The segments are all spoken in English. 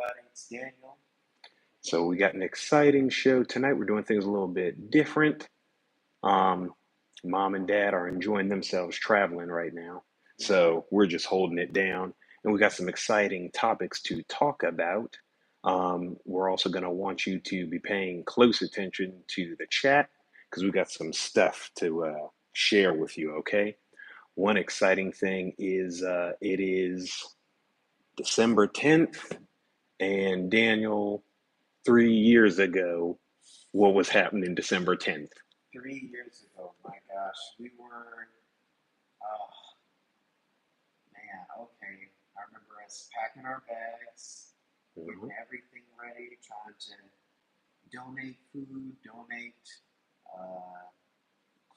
everybody. It's Daniel. So we got an exciting show tonight. We're doing things a little bit different. Um, Mom and Dad are enjoying themselves traveling right now. Mm-hmm. So we're just holding it down. And we got some exciting topics to talk about. We're also going to want you to be paying close attention to the chat because we got some stuff to share with you, okay? One exciting thing is it is December 10th, and Daniel, 3 years ago, what was happening December 10th? 3 years ago, my gosh, we were, oh man, okay. I remember us packing our bags, getting Mhm. everything ready, trying to donate food, donate uh,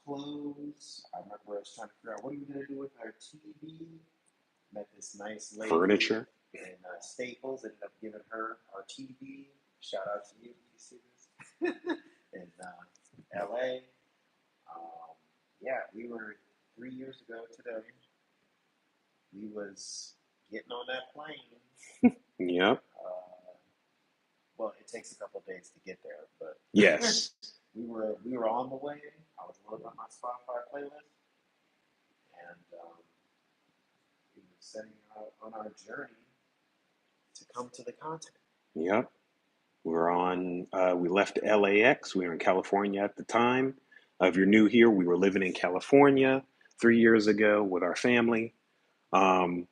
clothes. I remember us trying to figure out what are we going to do with our TV. Met this nice lady Furniture. in Staples, ended up giving her our TV. Shout out to you if you see this. In LA. Um, yeah, we were 3 years ago today. We was getting on that plane. Yep. Uh, well, it takes a couple days to get there, but Yes. we were on the way. I was loading up my Spotify playlist, and we were setting out on our journey to come to the continent. Yep. We left LAX. We were in California at the time. If you're new here, we were living in California 3 years ago with our family. Um,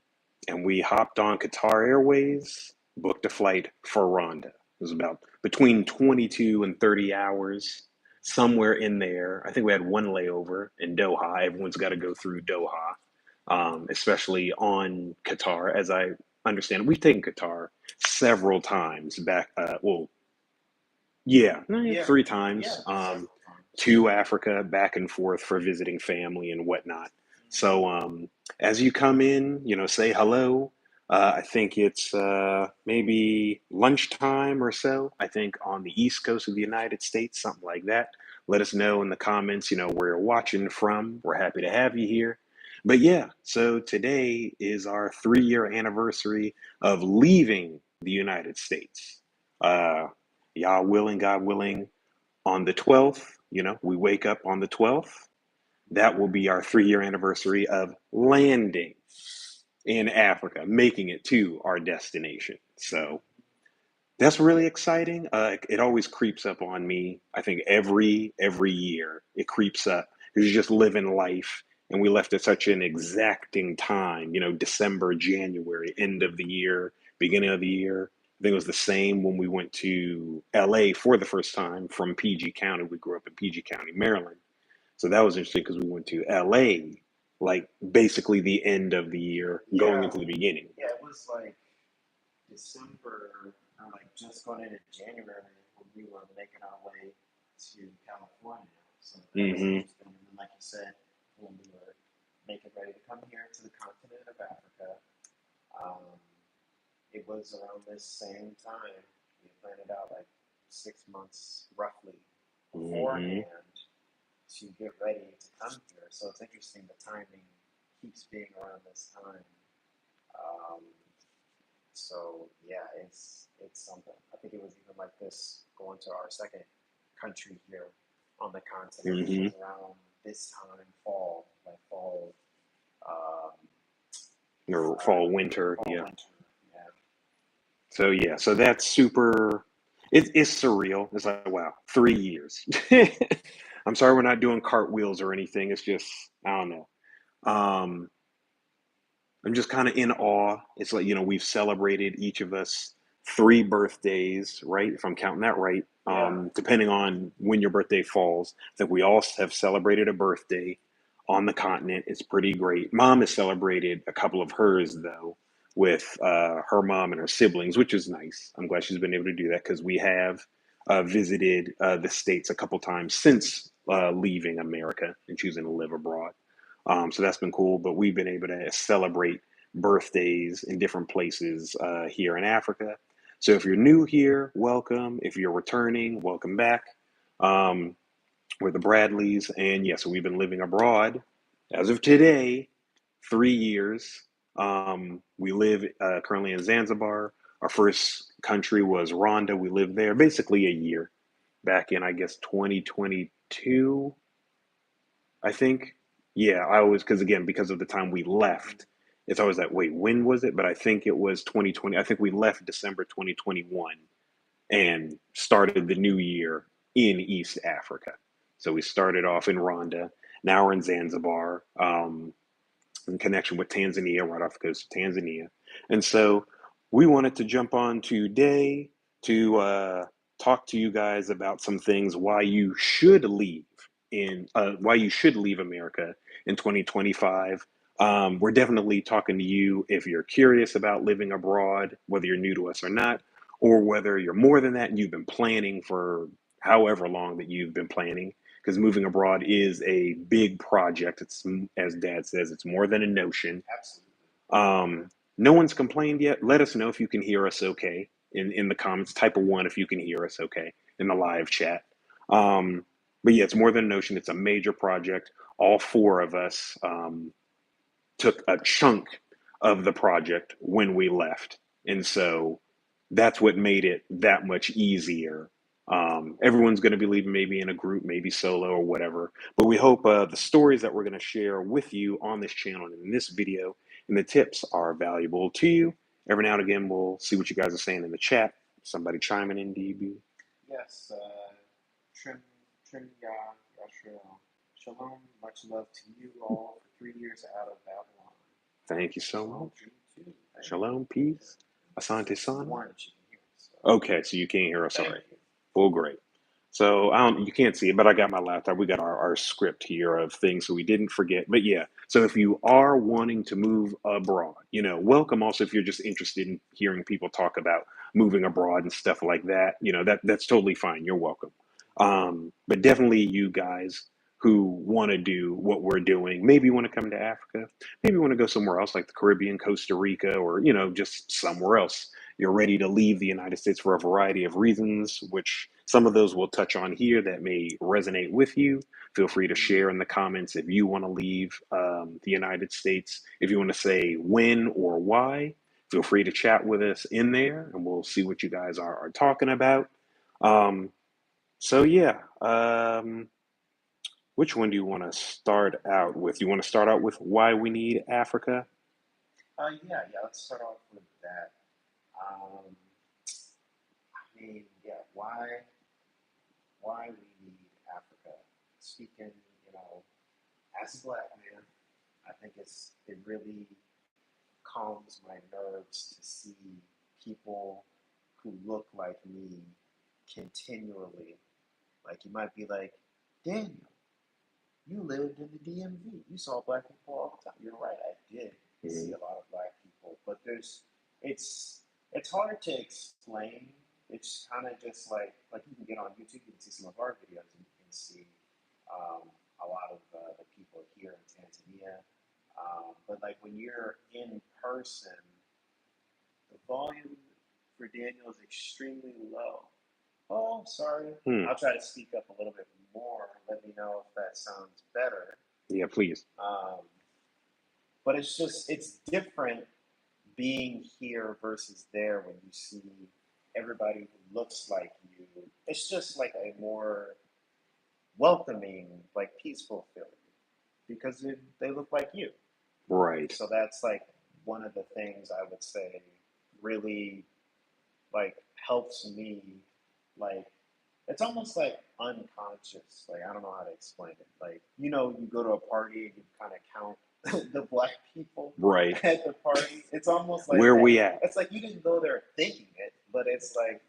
and we hopped on Qatar Airways, booked a flight for Rwanda. It was about between 22 and 30 hours, somewhere in there. I think we had one layover in Doha. Everyone's got to go through Doha, especially on Qatar. As I understand, we've taken Qatar several times back. Yeah, Yeah, 3 times yeah, several times. to Africa, back and forth for visiting family and whatnot. So Mm-hmm. as you come in, say hello. I think it's maybe lunchtime or so. I think on the East Coast of the United States, something like that. Let us know in the comments, where you're watching from. We're happy to have you here. But yeah, so today is our 3-year anniversary of leaving the United States. Uh, Yah willing, God willing, on the 12th, we wake up on the 12th. That will be our 3-year anniversary of landing in Africa, making it to our destination. So that's really exciting. It always creeps up on me. I think every year it creeps up because you're just living life, and we left at such an exacting time. December, January, end of the year, beginning of the year. I think it was the same when we went to LA for the first time from PG County. We grew up in PG County, Maryland. So that was interesting because we went to LA like basically the end of the year, going Yeah, into the beginning. yeah, it was like December, or like just going into January when we were making our way to California. So that was Hmm. interesting. And then, like you said, when we were making ready to come here to the continent of Africa, um, it was around this same time. We planned it out like 6 months roughly Hmm. beforehand to get ready to come here. So it's interesting the timing keeps being around this time. Um, So yeah, it's something. I think it was even like this going to our second country here on the continent Hmm. was around this time, fall, like fall, um, Or fall, winter, fall, yeah. winter. Yeah. So yeah, so that's super. It's surreal. It's like wow, 3 years. I'm sorry we're not doing cartwheels or anything. It's just I don't know. Um, I'm just kind of in awe. It's like we've celebrated each of us 3 birthdays, right? If I'm counting that right. Yeah. Depending on when your birthday falls, I think we all have celebrated a birthday on the continent. It's pretty great. Mom has celebrated a couple of hers though, with her mom and her siblings, which is nice. I'm glad she's been able to do that because we have visited the States a couple times since leaving America and choosing to live abroad. So that's been cool. But we've been able to celebrate birthdays in different places here in Africa. So if you're new here, welcome. If you're returning, welcome back. Um, we're the Bradleys. And yes, we've been living abroad as of today, 3 years. We live currently in Zanzibar. Our first country was Rwanda. We lived there basically a year back in, I guess, 2022, I think. Yeah, I always, because again, because of the time we left, it's always that, wait, when was it? But I think it was 2020. I think we left December 2021 and started the new year in East Africa. So we started off in Rwanda. Now we're in Zanzibar. In connection with Tanzania, right off the coast of Tanzania. And so we wanted to jump on today to talk to you guys about some things why you should leave America in 2025. We're definitely talking to you if you're curious about living abroad, whether you're new to us or not, or whether you're more than that and you've been planning for however long that you've been planning, because moving abroad is a big project. It's, as Dad says, it's more than a notion. Absolutely. No one's complained yet. Let us know if you can hear us okay in the comments. Type a one if you can hear us okay in the live chat. But yeah, it's more than a notion. It's a major project. All four of us took a chunk of the project when we left. And so that's what made it that much easier. Everyone's going to be leaving maybe in a group, maybe solo or whatever. But we hope the stories that we're going to share with you on this channel and in this video and the tips are valuable to you. Every now and again, we'll see what you guys are saying in the chat. Somebody chiming in, DB. Yes, Trim Yashrael. Shalom, much love to you all for 3 years out of Babylon. Thank you so Shalom much. to you too. Shalom, peace. Asante Sana. One, she can hear us, so. Okay, so you can't hear us. All Thank right. you. Well, great. So you can't see it, but I got my laptop. We got our script here of things so we didn't forget. But yeah, so if you are wanting to move abroad, welcome. Also, if you're just interested in hearing people talk about moving abroad and stuff like that, that's totally fine. You're welcome. But definitely you guys who want to do what we're doing, maybe you want to come to Africa, maybe you want to go somewhere else like the Caribbean, Costa Rica, or, just somewhere else. You're ready to leave the United States for a variety of reasons, which some of those we'll touch on here that may resonate with you. Feel free to share in the comments if you want to leave the United States. If you want to say when or why, feel free to chat with us in there and we'll see what you guys are talking about. So yeah, which one do you want to start out with? You want to start out with why we need Africa? Yeah, let's start off with that. Yeah, why we need Africa? Speaking, as a black man, I think it really calms my nerves to see people who look like me continually. Like you might be like, Daniel, you lived in the DMV. You saw black people all the time. You're right, I did see a lot of black people, but it's hard to explain. It's kind of just like you can get on YouTube, you can see some of our videos, and you can see a lot of the people here in Tanzania. But like when you're in person, the volume for Daniel is extremely low. Oh, sorry. I'll try to speak up a little bit more. Let me know if that sounds better. Yeah, please. But it's different being here versus there when you see everybody who looks like you. It's just like a more welcoming, like peaceful feeling because they look like you. Right. So that's like one of the things I would say really like helps me. Like it's almost like unconscious. Like I don't know how to explain it. Like you go to a party and you kind of count the black people right at the party. It's almost like where that. we at. It's like you didn't go there thinking it, but it's like,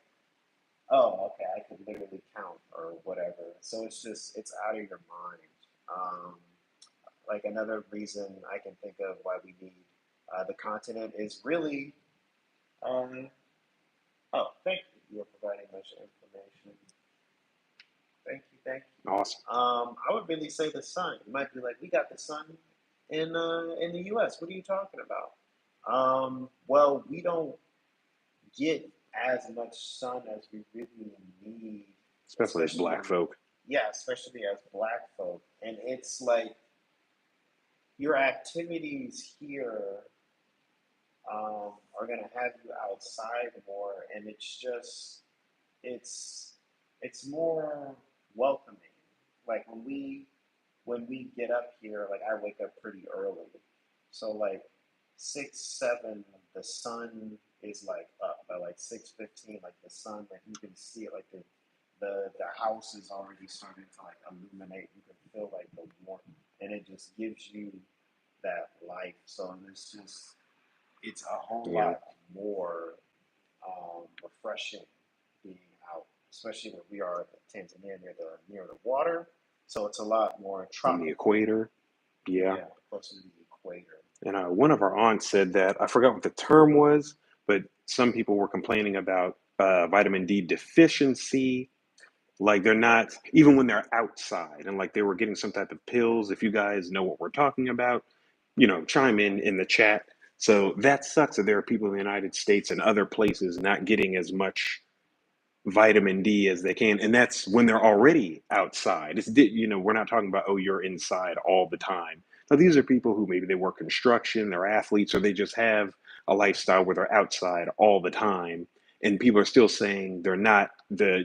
oh, okay, I could literally count or whatever. So it's out of your mind. Like another reason I can think of why we need the continent is really. Oh, thank you. You're providing much information. Thank you. Awesome. I would really say the sun. You might be like, we got the sun in the U.S. What are you talking about? Well, we don't get as much sun as we really need, especially as black folk. Yeah, especially as black folk, and it's like your activities here are gonna have you outside more, and it's just it's it's more welcoming. Like when we get up here, like I wake up pretty early, so like 6, 7, the sun is like up by like 6:15. Like the sun, like you can see it, like the house is already starting to like illuminate. You can feel like the warmth, and it just gives you that life. So it's a whole Yeah, lot more refreshing being out, especially where we are in Tanzania near the water. So it's a lot more on the tropical. equator. Yeah. Yeah, closer to the equator. And one of our aunts said that I forgot what the term was, but some people were complaining about vitamin D deficiency. Like they're not, even when they're outside, and like they were getting some type of pills. If you guys know what we're talking about, chime in the chat. So that sucks that there are people in the United States and other places not getting as much vitamin D as they can, and that's when they're already outside. We're not talking about, oh, you're inside all the time. Now these are people who maybe they work construction, they're athletes, or they just have a lifestyle where they're outside all the time, and people are still saying they're not the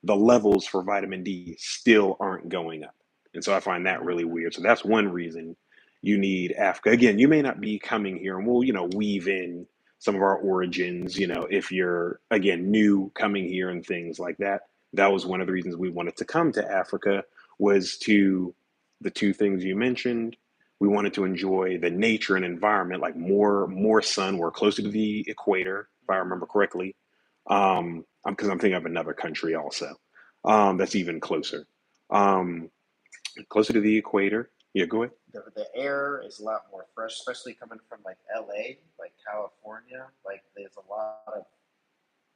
levels for vitamin D still aren't going up, and so I find that really Mm-hmm. weird. So that's one reason you need Africa. Again, you may not be coming here, and we'll weave in some of our origins, if you're, again, new coming here and things like that. That was one of the reasons we wanted to come to Africa, was to the two things you mentioned. We wanted to enjoy the nature and environment, like more sun. We're closer to the equator, if I remember Mm-hmm. correctly. Because I'm thinking of another country also, that's even closer. Um, Closer to the equator. Yeah, go ahead. The air is a lot more fresh, especially coming from like LA, like California. Like there's a lot of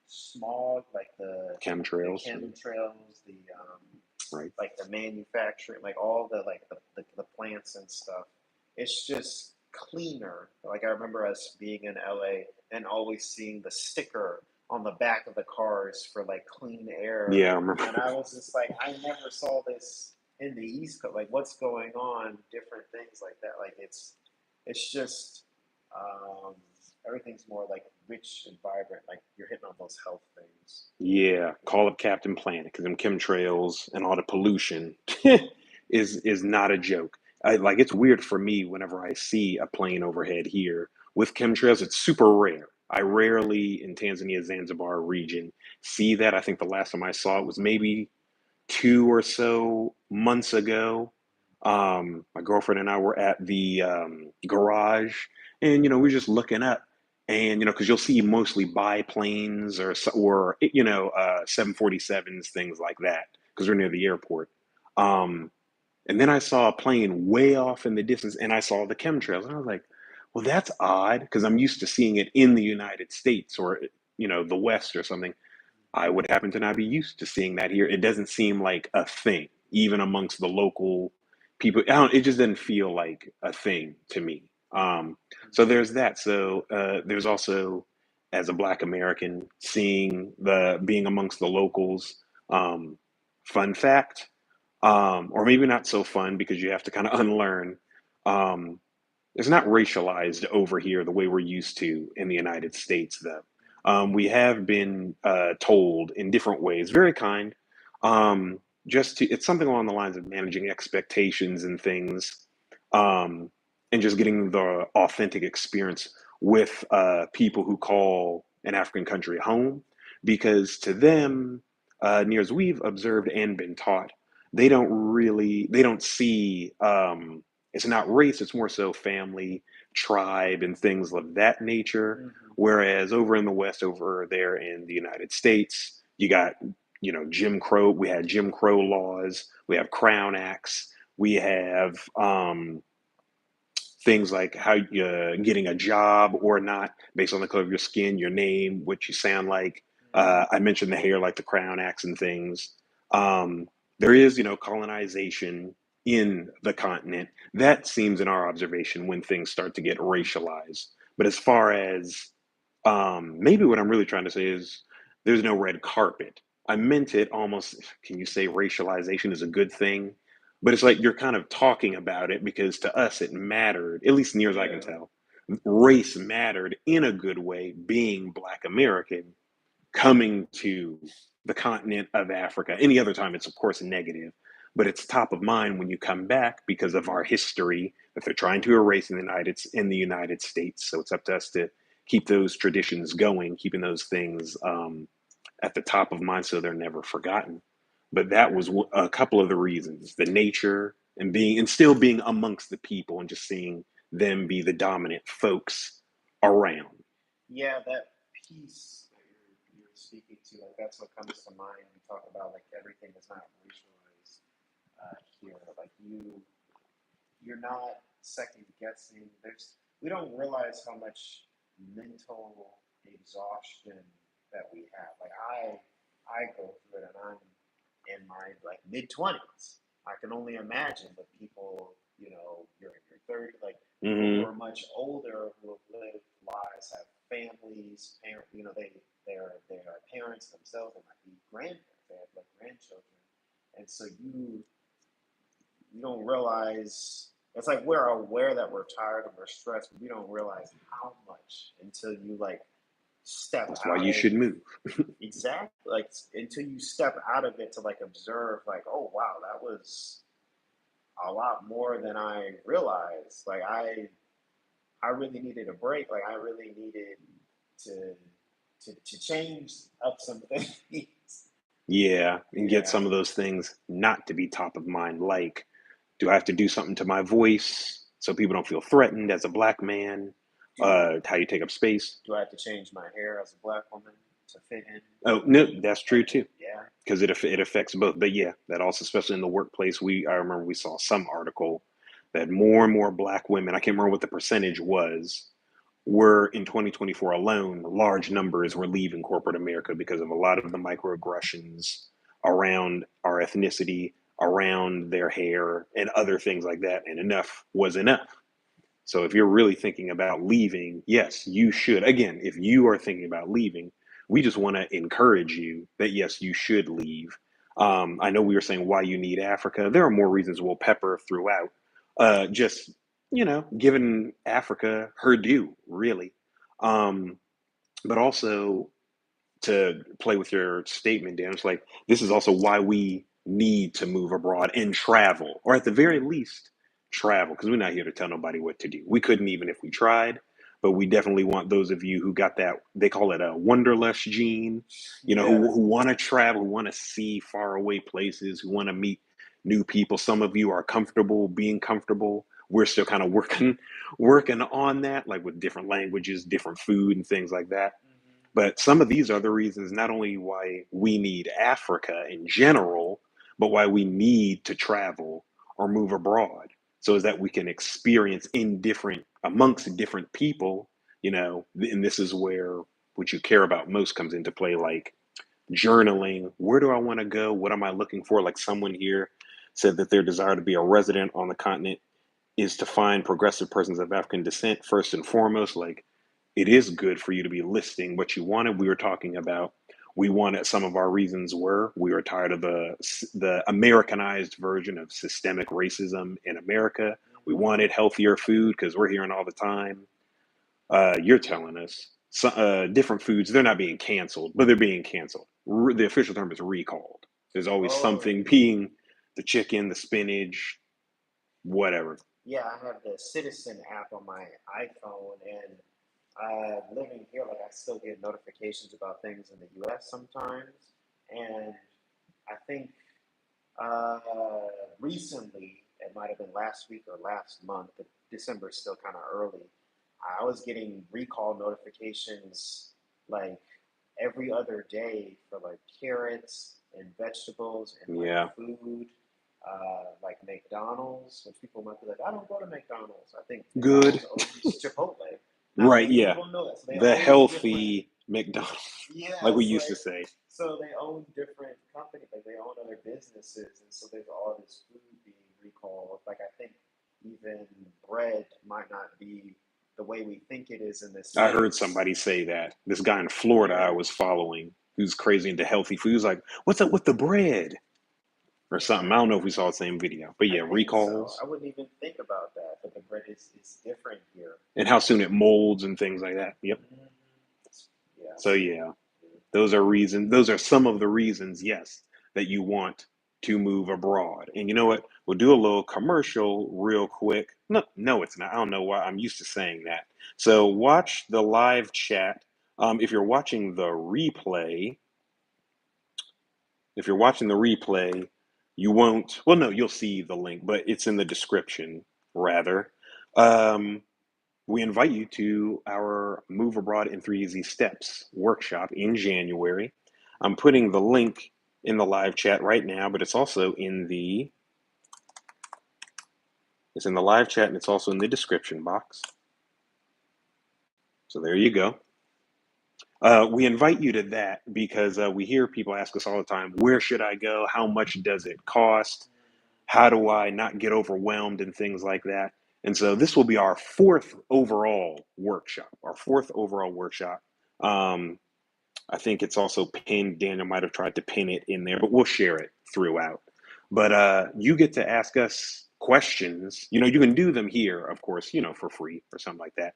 smog, like the Chemtrails, chemtrails, the right? like the manufacturing, like all the like the plants and stuff. It's just cleaner. Like I remember us being in LA and always seeing the sticker on the back of the cars for like clean air, Yeah, I remember. and I was just like, I never saw this in the East Coast. Like, what's going on? Different things like that. Like it's just um, everything's more like rich and vibrant. Like you're hitting on those health things. Yeah, call up Captain Planet because them chemtrails and all the pollution is not a joke. Like it's weird for me whenever I see a plane overhead here with chemtrails. It's super rare. I rarely in Tanzania, Zanzibar region see that. I think the last time I saw it was maybe 2 or so months ago. My girlfriend and I were at the garage, and we're just looking up, and because you'll see mostly biplanes or 747s, things like that, because we're near the airport. Um, and then I saw a plane way off in the distance, and I saw the chemtrails, and I was like, "Well, that's odd," because I'm used to seeing it in the United States or the West or something. I would happen to not be used to seeing that here. It doesn't seem like a thing, even amongst the local people. It just doesn't feel like a thing to me. So there's that. So there's also, as a Black American, seeing the being amongst the locals. Um, Fun fact, or maybe not so fun because you have to kind of unlearn. Um, it's not racialized over here the way we're used to in the United States, though. We have been told in different ways, very kind, it's something along the lines of managing expectations and things, um, and just getting the authentic experience with people who call an African country home, because to them, near as we've observed and been taught, they don't see. It's not race, it's more so family, tribe, and things of that nature. Mm-hmm. Whereas over in the West, over there in the United States, you got, Jim Crow. We had Jim Crow laws, we have Crown Acts, we have things like how getting a job or not based on the color of your skin, your name, what you sound like. Mm-hmm. I mentioned the hair, like the Crown Acts and things. Um, there is, colonization in the continent. That seems, in our observation, when things start to get racialized. But as far as maybe what I'm really trying to say is there's no red carpet. I meant it almost, can you say racialization is a good thing? But it's like you're kind of talking about it because to us it mattered, at least near as I can Yeah. tell, race mattered in a good way, being Black American, coming to the continent of Africa. Any other time, it's of course negative, but it's top of mind when you come back because of our history that they're trying to erase in the United States. So it's up to us to keep those traditions going, keeping those things at the top of mind so they're never forgotten. But that was a couple of the reasons: the nature and being and still being amongst the people and just seeing them be the dominant folks around. Yeah, that piece that you're speaking to, like that's what comes to mind. We talk about like everything is not racialized here. Like you're not second guessing. We don't realize how much mental exhaustion that we have. Like I go through it, and I'm in my like mid 20s. I can only imagine the people, you're in your 30s, like people who Mm-hmm. are much older who have lived lives, have families, parent, they are parents themselves. They might be grandparents. They have like grandchildren, and so you don't realize. It's like we're aware that we're tired and we're stressed, but we don't realize how much until you like step That's why out you of should move. exactly like until you step out of it to like observe like, oh wow, that was a lot more than I realized. Like I really needed a break. Like I really needed to to change up some things. Yeah, and get Yeah. some of those things not to be top of mind, like, do I have to do something to my voice so people don't feel threatened as a Black man? Do How you take up space? do I have to change my hair as a black woman to fit in? Oh, no, that's true Like too, yeah. because it affects both. But yeah, that also, especially in the workplace, I remember we saw some article that more and more Black women, I can't remember what the percentage was, were in 2024 alone, large numbers were leaving corporate America because of a lot of the microaggressions around our ethnicity, around their hair, and other things like that. And enough was enough. So if you're really thinking about leaving, yes, you should. Again, if you are thinking about leaving, we just want to encourage you that yes, you should leave. I know we were saying why you need Africa. There are more reasons we'll pepper throughout. Just giving Africa her due, really. Um, but also to play with your statement, Dan, it's like this is also why we need to move abroad and travel, or at the very least, travel, because we're not here to tell nobody what to do. We couldn't even if we tried, but we definitely want those of you who got that, they call it a wanderlust gene, Yeah. who want to travel, who want to see faraway places, who want to meet new people. Some of you are comfortable being comfortable. We're still kind of working on that, like with different languages, different food, and things like that. Mm-hmm. But some of these are the reasons not only why we need Africa in general, but why we need to travel or move abroad. So is that we can experience amongst different people, and this is where what you care about most comes into play, like journaling. Where do I want to go? What am I looking for? Like someone here said that their desire to be a resident on the continent is to find progressive persons of African descent first and foremost. Like it is good for you to be listing what you wanted. We were talking about we wanted some of our reasons were we were tired of the Americanized version of systemic racism in America. We Mm-hmm. wanted healthier food because we're hearing all the time. You're telling us different foods, they're not being canceled, but they're being canceled. The official term is recalled. There's always Oh something being the chicken, the spinach, whatever. yeah, I have the Citizen app on my iPhone, and living here, like I still get notifications about things in the U.S. sometimes, and I think uh, recently, it might have been last week or last month, but December is still kind of early. I was getting recall notifications like every other day for like carrots and vegetables and like Yeah, food, like McDonald's, which people might be like, I don't go to McDonald's. I think good. McDonald's owns Chipotle. Not Right, many yeah. people know that. So they The own different, healthy McDonald's, like yeah, we it's used to like, say. so they own different companies, like they own other businesses, and so there's all this food being recalled. Like I think even bread might not be the way we think it is in the I heard States. somebody say that. This guy in Florida I Yeah. was following who's crazy into healthy foods, like, what's up with the bread? or something. I don't know if we saw the same video, but I yeah, think so. recalls I wouldn't even think about that, but the bread is different here. and how soon it molds and things like that. Yep. Hmm. Yeah, So so yeah, those are reasons. Those are some of the reasons, yes, that you want to move abroad. And you know what? We'll do a little commercial real quick. No, no, it's not. I don't know why I'm used to saying that. So watch the live chat. If you're watching the replay, if you're watching the replay, you won't. Well, no, you'll see the link, but it's in the description rather. Um, we invite you to our Move Abroad in 3 Easy Steps workshop in January. I'm putting the link in the live chat right now, but it's in the live chat and it's also in the description box. So there you go. We invite you to that because we hear people ask us all the time, where should I go? How much does it cost? How do I not get overwhelmed and things like that? And so this will be our fourth overall workshop, Um, I think it's also pinned. Daniel might have tried to pin it in there, but we'll share it throughout. But you get to ask us questions. You can do them here, of course, for free or something like that,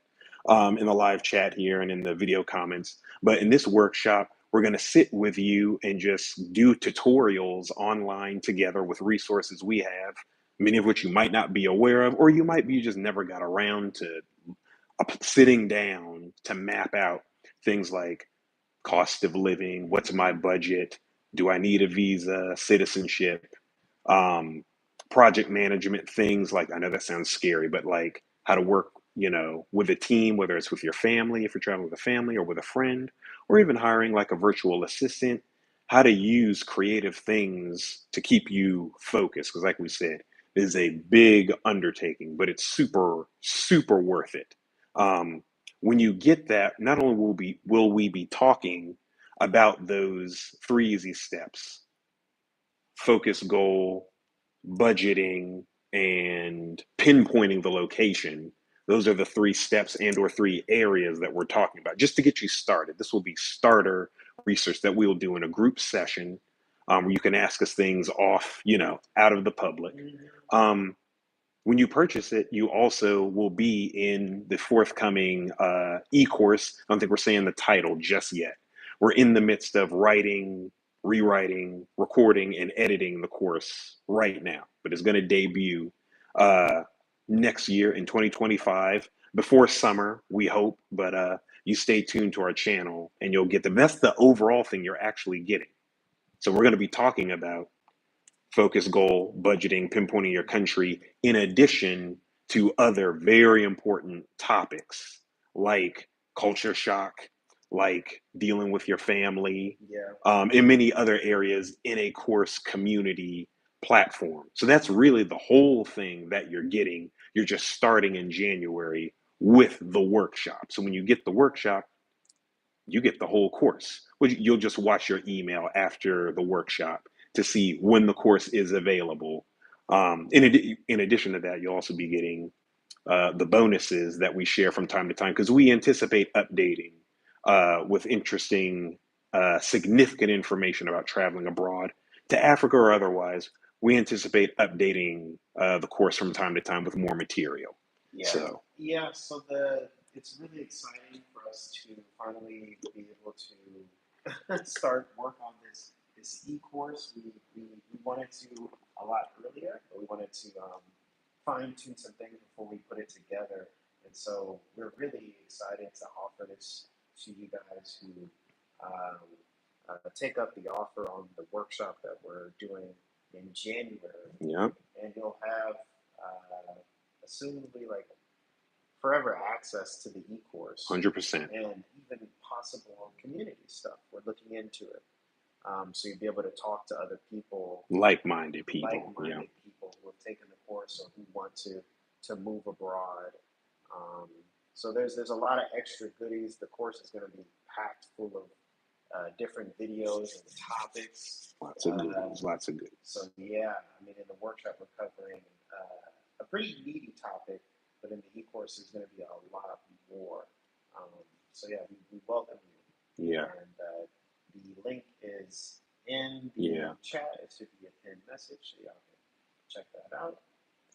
in the live chat here and in the video comments. But in this workshop, we're going to sit with you and just do tutorials online together with resources we have, many of which you might not be aware of, or you might be just never got around to sitting down to map out things like cost of living, what's my budget, do I need a visa, citizenship, um, project management, things like, I know that sounds scary, but like how to work, with a team, whether it's with your family, if you're traveling with a family or with a friend, or even hiring like a virtual assistant, how to use creative things to keep you focused. Because, like we said, it is a big undertaking, but it's super, super worth it. Um, when you get that, not only will we be talking about those 3 easy steps: focus, goal, budgeting, and pinpointing the location. Those are the 3 steps and or 3 areas that we're talking about just to get you started. This will be starter research that we'll do in a group session, where you can ask us things off, out of the public. Um, when you purchase it, you also will be in the forthcoming e-course. I don't think we're saying the title just yet. We're in the midst of writing, rewriting, recording, and editing the course right now, but it's going to debut uh, next year in 2025, before summer, we hope. But you stay tuned to our channel and you'll get that's the overall thing you're actually getting. So we're going to be talking about focus, goal, budgeting, pinpointing your country, in addition to other very important topics like culture shock, like dealing with your family, yeah, and many other areas in a course community platform. So that's really the whole thing that you're getting. You're just starting in January with the workshop. So when you get the workshop, you get the whole course. You'll just watch your email after the workshop to see when the course is available. In addition to that, you'll also be getting the bonuses that we share from time to time because we anticipate updating with interesting, significant information about traveling abroad to Africa or otherwise. We anticipate updating the course from time to time with more material. yeah, So, yeah. So it's really exciting for us to finally be able to start work on this e-course. We wanted to a lot earlier, but we wanted to fine tune some things before we put it together. And so we're really excited to offer this to you guys who um, take up the offer on the workshop that we're doing in January. yeah, And you'll have, assumably, like forever access to the e-course 100%. and even possible community stuff. We're looking into it. So you'll be able to talk to other people, Like-minded people. Yeah. like-minded people who have taken the course or who want to move abroad. Um, so there's a lot of extra goodies. The course is going to be packed full of different videos and topics. Lots of goodies, lots of goodies. So yeah, I mean, in the workshop we're covering a pretty meaty topic, but in the e-course there's going to be a lot more. So yeah, we welcome you. Yeah. And the link is in the Yeah. chat. It should be a pinned message, so y'all can check that out.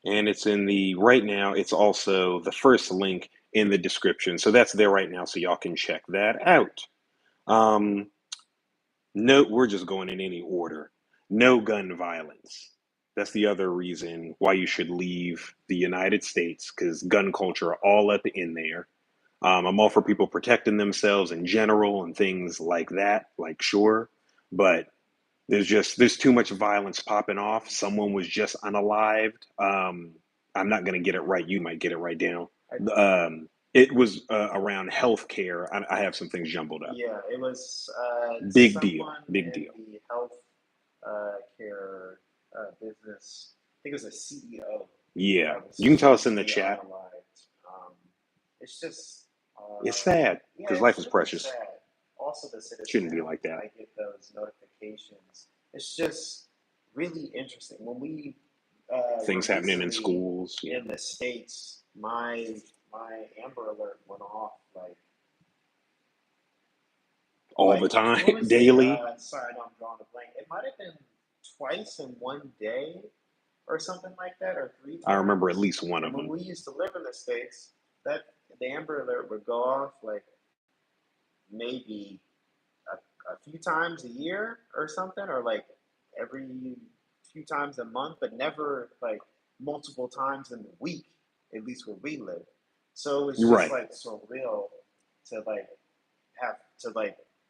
And it's in the right now, it's also the first link in the description. So that's there right now, so y'all can check that out. Um, no, we're just going in any order. No gun violence. That's the other reason why you should leave the United States, because gun culture all up in there. I'm all for people protecting themselves in general and things like that, like sure, but there's too much violence popping off. Someone was just unalived. I'm not gonna get it right. You might get it right, Daniel. I, It was around healthcare. I have some things jumbled up. yeah, it was Big deal. someone Big in deal. the health care business. I think it was a CEO Yeah, that was you can tell us in the supposedly chat. unalived. It's just, It's sad yeah, because life it's is really precious. sad. Also, the Citizen Shouldn't be app, like that. I get those notifications. It's just really interesting. When we were Things happening in recently schools. Yeah, in the States, my Amber Alert went off all the I time, want to say, daily. sorry, I know I'm drawing a blank. It might have been twice in one day or something like that, or three I remember at times. least one And of when them. we used to live in the States, that the Amber Alert would go off like maybe a few times a year or something, or like every few times a month, but never like multiple times in the week, at least where we live. So it was just Right. like surreal to have to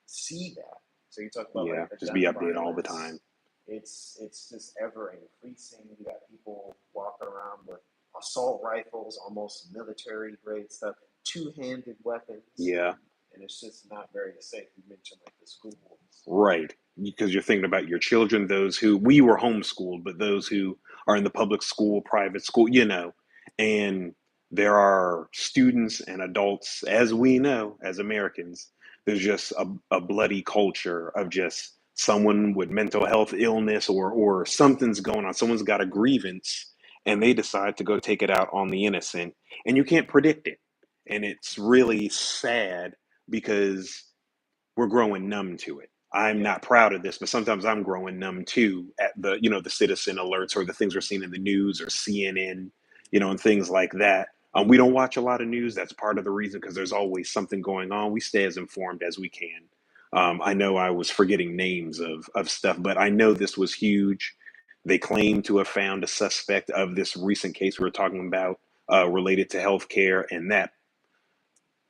see that. So you talk about Yeah, like the just be gun updated all the violence. time. It's just ever increasing. You got people walking around with assault rifles, almost military grade stuff, two-handed weapons, Yeah. and it's just not very safe. You mentioned like the schools. Right. Because you're thinking about your children, those who we were homeschooled, but those who are in the public school, private school, and there are students and adults, as we know, as Americans, there's just a bloody culture of just someone with mental health illness or something's going on. Someone's got a grievance and they decide to go take it out on the innocent, and you can't predict it. And it's really sad because we're growing numb to it. I'm Yeah, not proud of this, but sometimes I'm growing numb too at the citizen alerts or the things we're seeing in the news or CNN, and things like that. We don't watch a lot of news. That's part of the reason because there's always something going on. We stay as informed as we can. I know I was forgetting names of stuff, but I know this was huge. They claim to have found a suspect of this recent case we were talking about related to healthcare, and that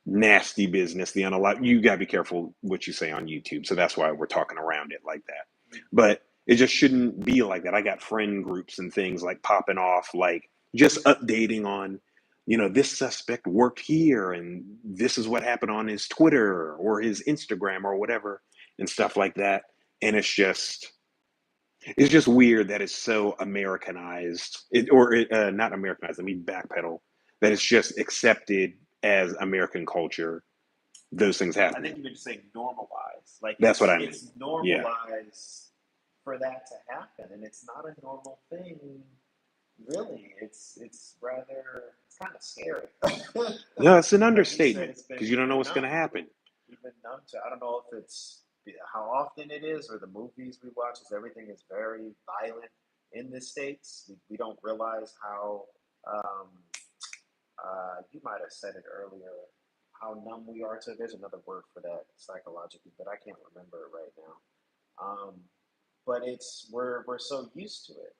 nasty business, the unalive. You got to be careful what you say on YouTube. So that's why we're talking around it like that. But it just shouldn't be like that. I got friend groups and things like popping off, like just updating on, this suspect worked here and this is what happened on his Twitter or his Instagram or whatever and stuff like that. And it's just weird that it's so Americanized, not Americanized. Let me backpedal. That it's just accepted as American culture. Those things I think happening. you would just say normalize. Like That's what I mean. it's Yeah. normalized for that to happen, and it's not a normal thing. Really, it's rather it's kind of scary. No, it's an Like you said, understatement it's been because you don't know you're what's going numb. to happen. You've been numb to. I don't know if it's how often it is or the movies we watch. Is everything is very violent in the states. We don't realize how. Um, you might have said it earlier. How numb we are to. There's another word for that psychologically, but I can't remember it right now. Um, but it's we're so used to it,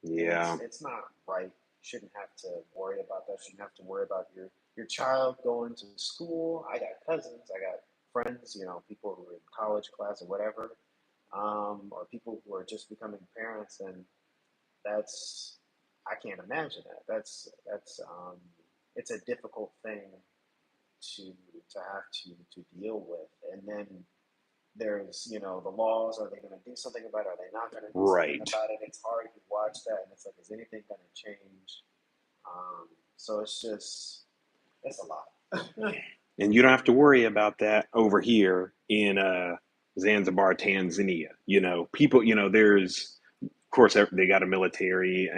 and Yeah. it's not right. Shouldn't have to worry about that. Shouldn't have to worry about your child going to school. I got cousins. I got friends. People who are in college class or whatever, or people who are just becoming parents, and that's I can't imagine that. That's it's a difficult thing to to have to deal with, and then there's the laws. Are they going to do something about it? Are they not going to do something Right. about it? It's hard to watch that, and it's like, is anything going to change? So it's a lot. And you don't have to worry about that over here in Zanzibar, Tanzania. People, there's course, they got a military,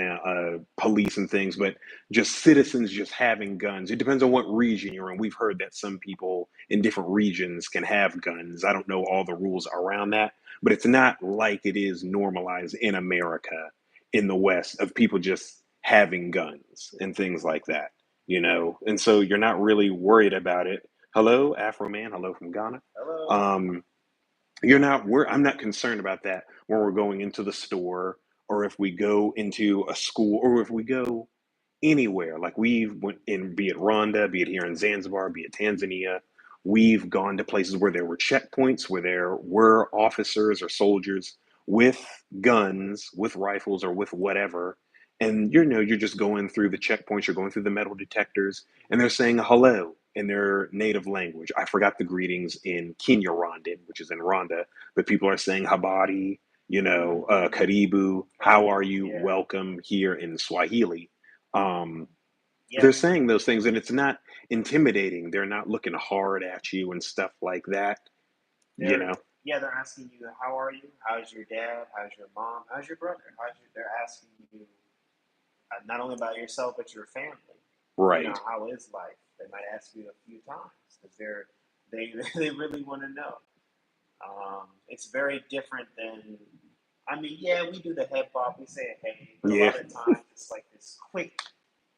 police, and things, but just citizens just having guns. It depends on what region you're in. We've heard that some people in different regions can have guns. I don't know all the rules around that, but it's not like it is normalized in America, in the West, of people just having guns and things like that, And so you're not really worried about it. Hello, Afro Man. Hello from Ghana. Hello. Um, you're not I'm not concerned about that when we're going into the store, or if we go into a school, or if we go anywhere. Like we've went in, be it Rwanda, be it here in Zanzibar, be it Tanzania. We've gone to places where there were checkpoints, where there were officers or soldiers with guns, with rifles, or with whatever. And you're just going through the checkpoints, you're going through the metal detectors, and they're saying hello in their native language. I forgot the greetings in Kenya Rwandan, which is in Rwanda, but people are saying habari, karibu, how are you, Yeah. welcome here in Swahili. um, Yeah. they're saying those things, and it's not intimidating. They're not looking hard at you and stuff like that. You They're know, yeah, they're asking you, how are you? How's your dad? How's your mom? How's your brother? They're asking you not only about yourself but your family. right? How is life? They might ask you a few times because they they really want to know. It's very different than. I mean, yeah, we do the head bob, we say hey, but a Yeah, lot of times it's like this quick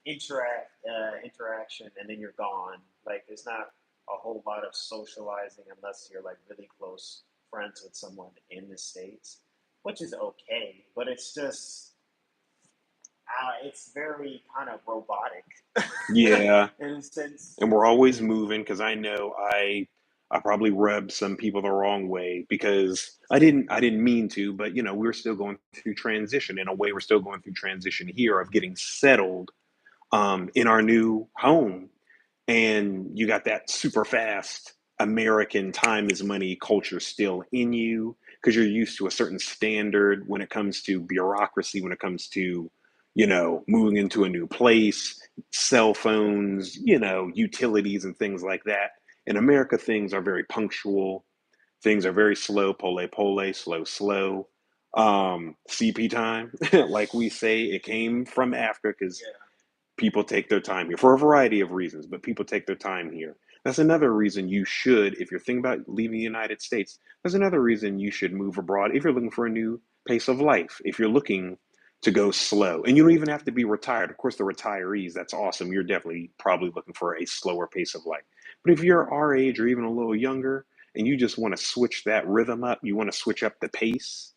interaction, and then you're gone. Like there's not a whole lot of socializing unless you're like really close friends with someone in the states, which is okay. But it's very kind of robotic yeah. in a sense. And we're always moving, because I know I probably rubbed some people the wrong way, because I didn't mean to, but we're still going through transition. In a way, we're still going through transition here of getting settled in our new home. And you got that super fast American time is money culture still in you, because you're used to a certain standard when it comes to bureaucracy, when it comes to moving into a new place, cell phones, utilities and things like that. In America, things are very punctual, things are very slow, pole pole, slow slow. CP time, like we say, it came from Africa, because Yeah. people take their time here for a variety of reasons, but people take their time here. That's another reason you should, if you're thinking about leaving the United States, that's another reason you should move abroad if you're looking for a new pace of life, if you're looking to go slow. And you don't even have to be retired. Of course, the retirees, that's awesome. You're definitely probably looking for a slower pace of life. But if you're our age or even a little younger, and you just want to switch that rhythm up, you want to switch up the pace,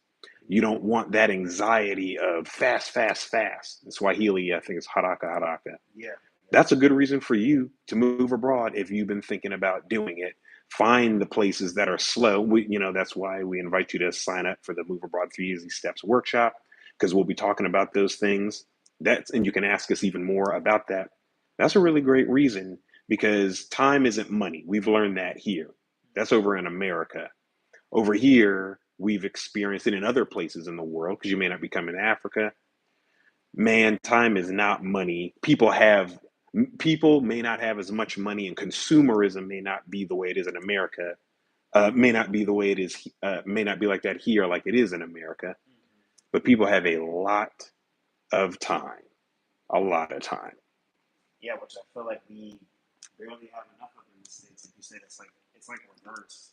you don't want that anxiety of fast, fast, fast. In Swahili, I think it's haraka, haraka. Yeah. Yeah. That's a good reason for you to move abroad if you've been thinking about doing it. Find the places that are slow. That's why we invite you to sign up for the Move Abroad 3 Easy Steps workshop, because we'll be talking about those things. And you can ask us even more about that. That's a really great reason, because time isn't money. We've learned that here. That's over in America. Over here, we've experienced it in other places in the world, because you may not be coming to Africa. Man, time is not money. People may not have as much money, and consumerism may not be the way it is in America. May not be the way it is. May not be like that here, like it is in America. Mm-hmm. But people have a lot of time, a lot of time. Yeah, which I feel like we barely have enough of in the states. Like you said, it's like reverse,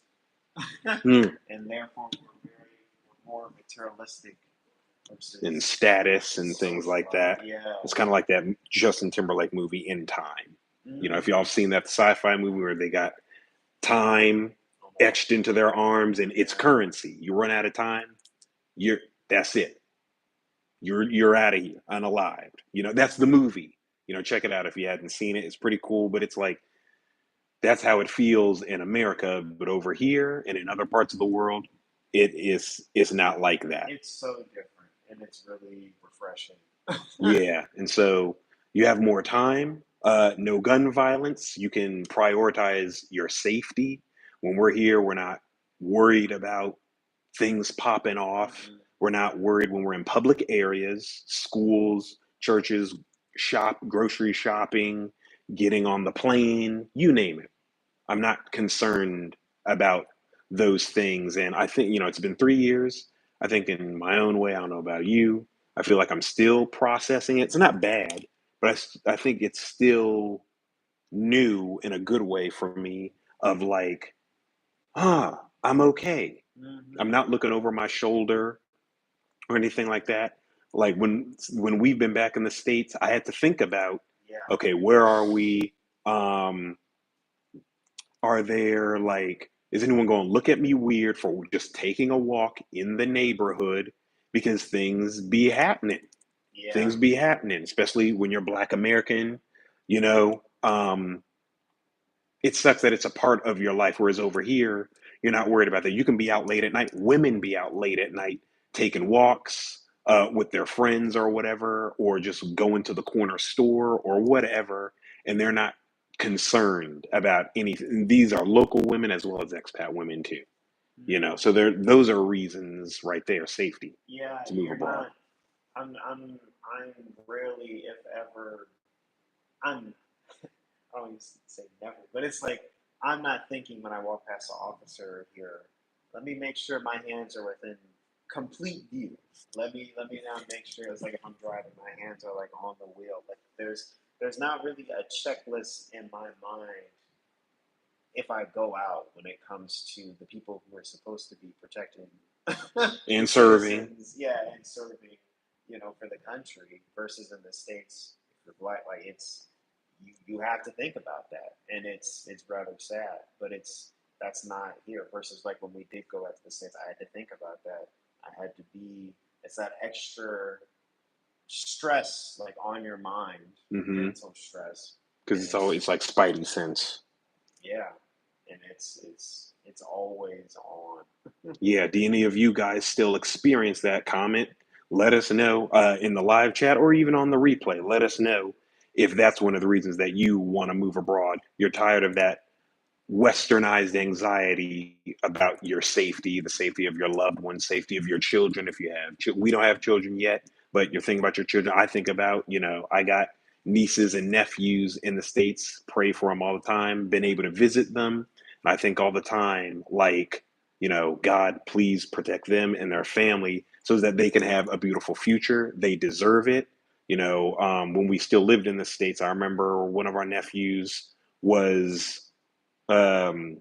Mm. and therefore we're more materialistic And versus status and things social like life. that. Yeah. It's kind of like that Justin Timberlake movie In Time. If y'all Mm-hmm. have seen that sci-fi movie where they got time Oh my etched into their arms and it's Yeah. currency. You run out of time, you're that's it. You're out of here, unalived. That's the movie. Check it out if you hadn't seen it. It's pretty cool, but it's like that's how it feels in America, but over here and in other parts of the world, it's not like that. It's so different, and it's really refreshing. Yeah. And so you have more time, no gun violence. You can prioritize your safety. When we're here, we're not worried about things popping off. Mm-mm. We're not worried when we're in public areas, schools, churches, grocery shopping, getting on the plane, you name it. I'm not concerned about those things. And I think, it's been 3 years. I think in my own way, I don't know about you. I feel like I'm still processing it. It's not bad, but I think it's still new in a good way for me of like, I'm okay. Hmm. I'm not looking over my shoulder or anything like that. Like when we've been back in the States, I had to think about, Yeah. okay, where are we? Um, are there like, is anyone going to look at me weird for just taking a walk in the neighborhood? Because things be happening. Yeah. Things be happening, especially when you're Black American. You know, it sucks that it's a part of your life. Whereas over here, you're not worried about that. You can be out late at night. Women be out late at night taking walks with their friends or whatever, or just going to the corner store or whatever, and they're not concerned about anything. These are local women as well as expat women too. You know, Hmm. so there, those are reasons right there, safety Yeah. to move You're abroad. not. I'm rarely, if ever, I'm. I don't used to say never, but it's like I'm not thinking when I walk past the officer here. Let me make sure my hands are within complete view. Let me now make sure it's like if I'm driving, my hands are like on the wheel. Like there's not really a checklist in my mind if I go out when it comes to the people who are supposed to be protecting the And serving. citizens, yeah, and serving, for the country versus in the states. If you're black, like you have to think about that, and it's rather sad, but that's not here. Versus like when we did go out to the states, I had to think about that. I had to be. It's that extra stress like on your mind, Mm-hmm. mental stress, Because and it's always, it's like Spidey sense. yeah, and it's always on. Yeah, do any of you guys still experience that? Comment? Let us know in the live chat or even on the replay. Let us know if that's one of the reasons that you want to move abroad. You're tired of that westernized anxiety about your safety, the safety of your loved ones, safety of your children. If you have, we don't have children yet, but you're thinking about your children. I think about, I got nieces and nephews in the States, pray for them all the time, been able to visit them. And I think all the time, like, God, please protect them and their family so that they can have a beautiful future. They deserve it. When we still lived in the States, I remember one of our nephews was um,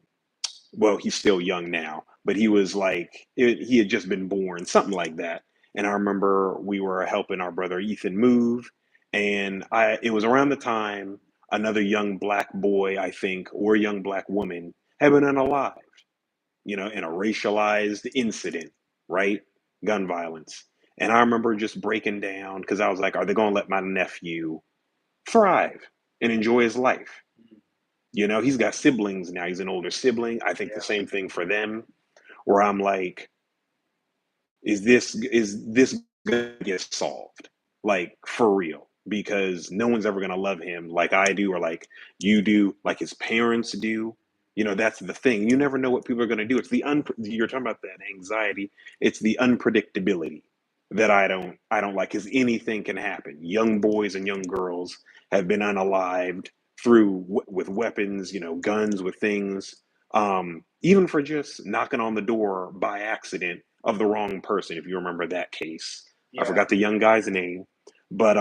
well, he's still young now, but he was like, he had just been born, something like that. And I remember we were helping our brother Ethan move, and it was around the time another young black boy, I think, or young black woman had been unalived, in a racialized incident, right? Gun violence. And I remember just breaking down because I was like, are they going to let my nephew thrive and enjoy his life? He's got siblings now. He's an older sibling. I think the Yeah. same thing for them. Where I'm like, is this gonna get solved? Like for real? Because no one's ever gonna love him like I do, or like you do, like his parents do. That's the thing. You never know what people are gonna do. It's you're talking about that anxiety. It's the unpredictability that I don't like. Because anything can happen. Young boys and young girls have been unalived through with weapons, guns, with things, even for just knocking on the door by accident of the wrong person. If you remember that case, I Yeah. forgot the young guy's name, but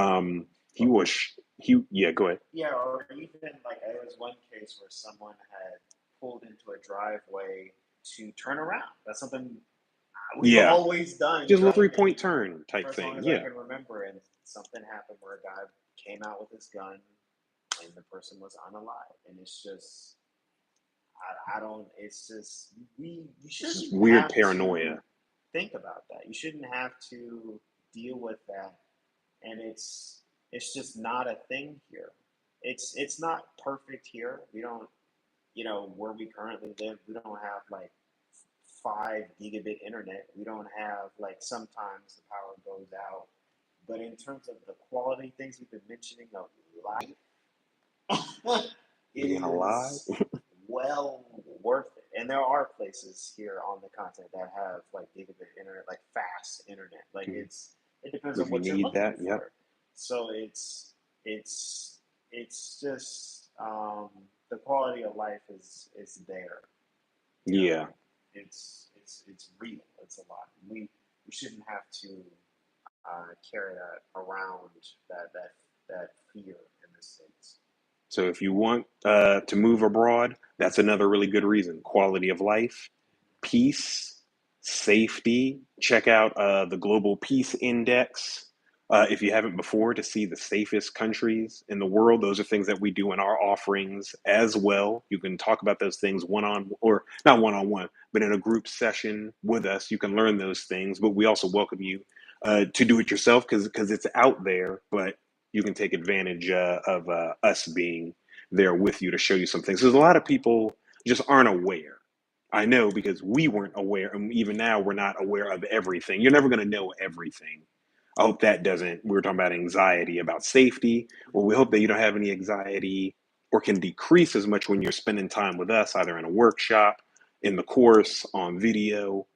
he Or, was he. Yeah, go ahead. yeah, or even like there was one case where someone had pulled into a driveway to turn around. That's something we've Yeah, always done just a little three driving point turn for type as long thing. as I Yeah, can remember. And something happened where a guy came out with his gun and the person was unalive. And it's just, I don't, it's just, you it's just shouldn't weird have to paranoia. think about that. You shouldn't have to deal with that. And it's just not a thing here. It's not perfect here. We don't, where we currently live, we don't have like 5 gigabit internet. We don't have like sometimes the power goes out. But in terms of the quality things we've been mentioning of life, it Being alive. is well worth it. And there are places here on the continent that have like gigabit internet, like fast internet. Like it depends on If you what you're need looking that, yep. for. So it's it's just the quality of life is there. You know, Yeah, it's real. It's a lot. you shouldn't have to carry that around, that fear in the states. So if you want to move abroad, that's another really good reason. Quality of life, peace, safety. Check out the Global Peace Index. If you haven't before, to see the safest countries in the world. Those are things that we do in our offerings as well. You can talk about those things one on, or not one on one, but in a group session with us. You can learn those things, but we also welcome you to do it yourself because it's out there. But you can take advantage of us being there with you to show you some things. Because a lot of people just aren't aware. I know because we weren't aware, and even now we're not aware of everything. You're never going to know everything. I hope that doesn't. We were talking about anxiety, about safety. Well, we hope that you don't have any anxiety or can decrease as much when you're spending time with us, either in a workshop, in the course, on video.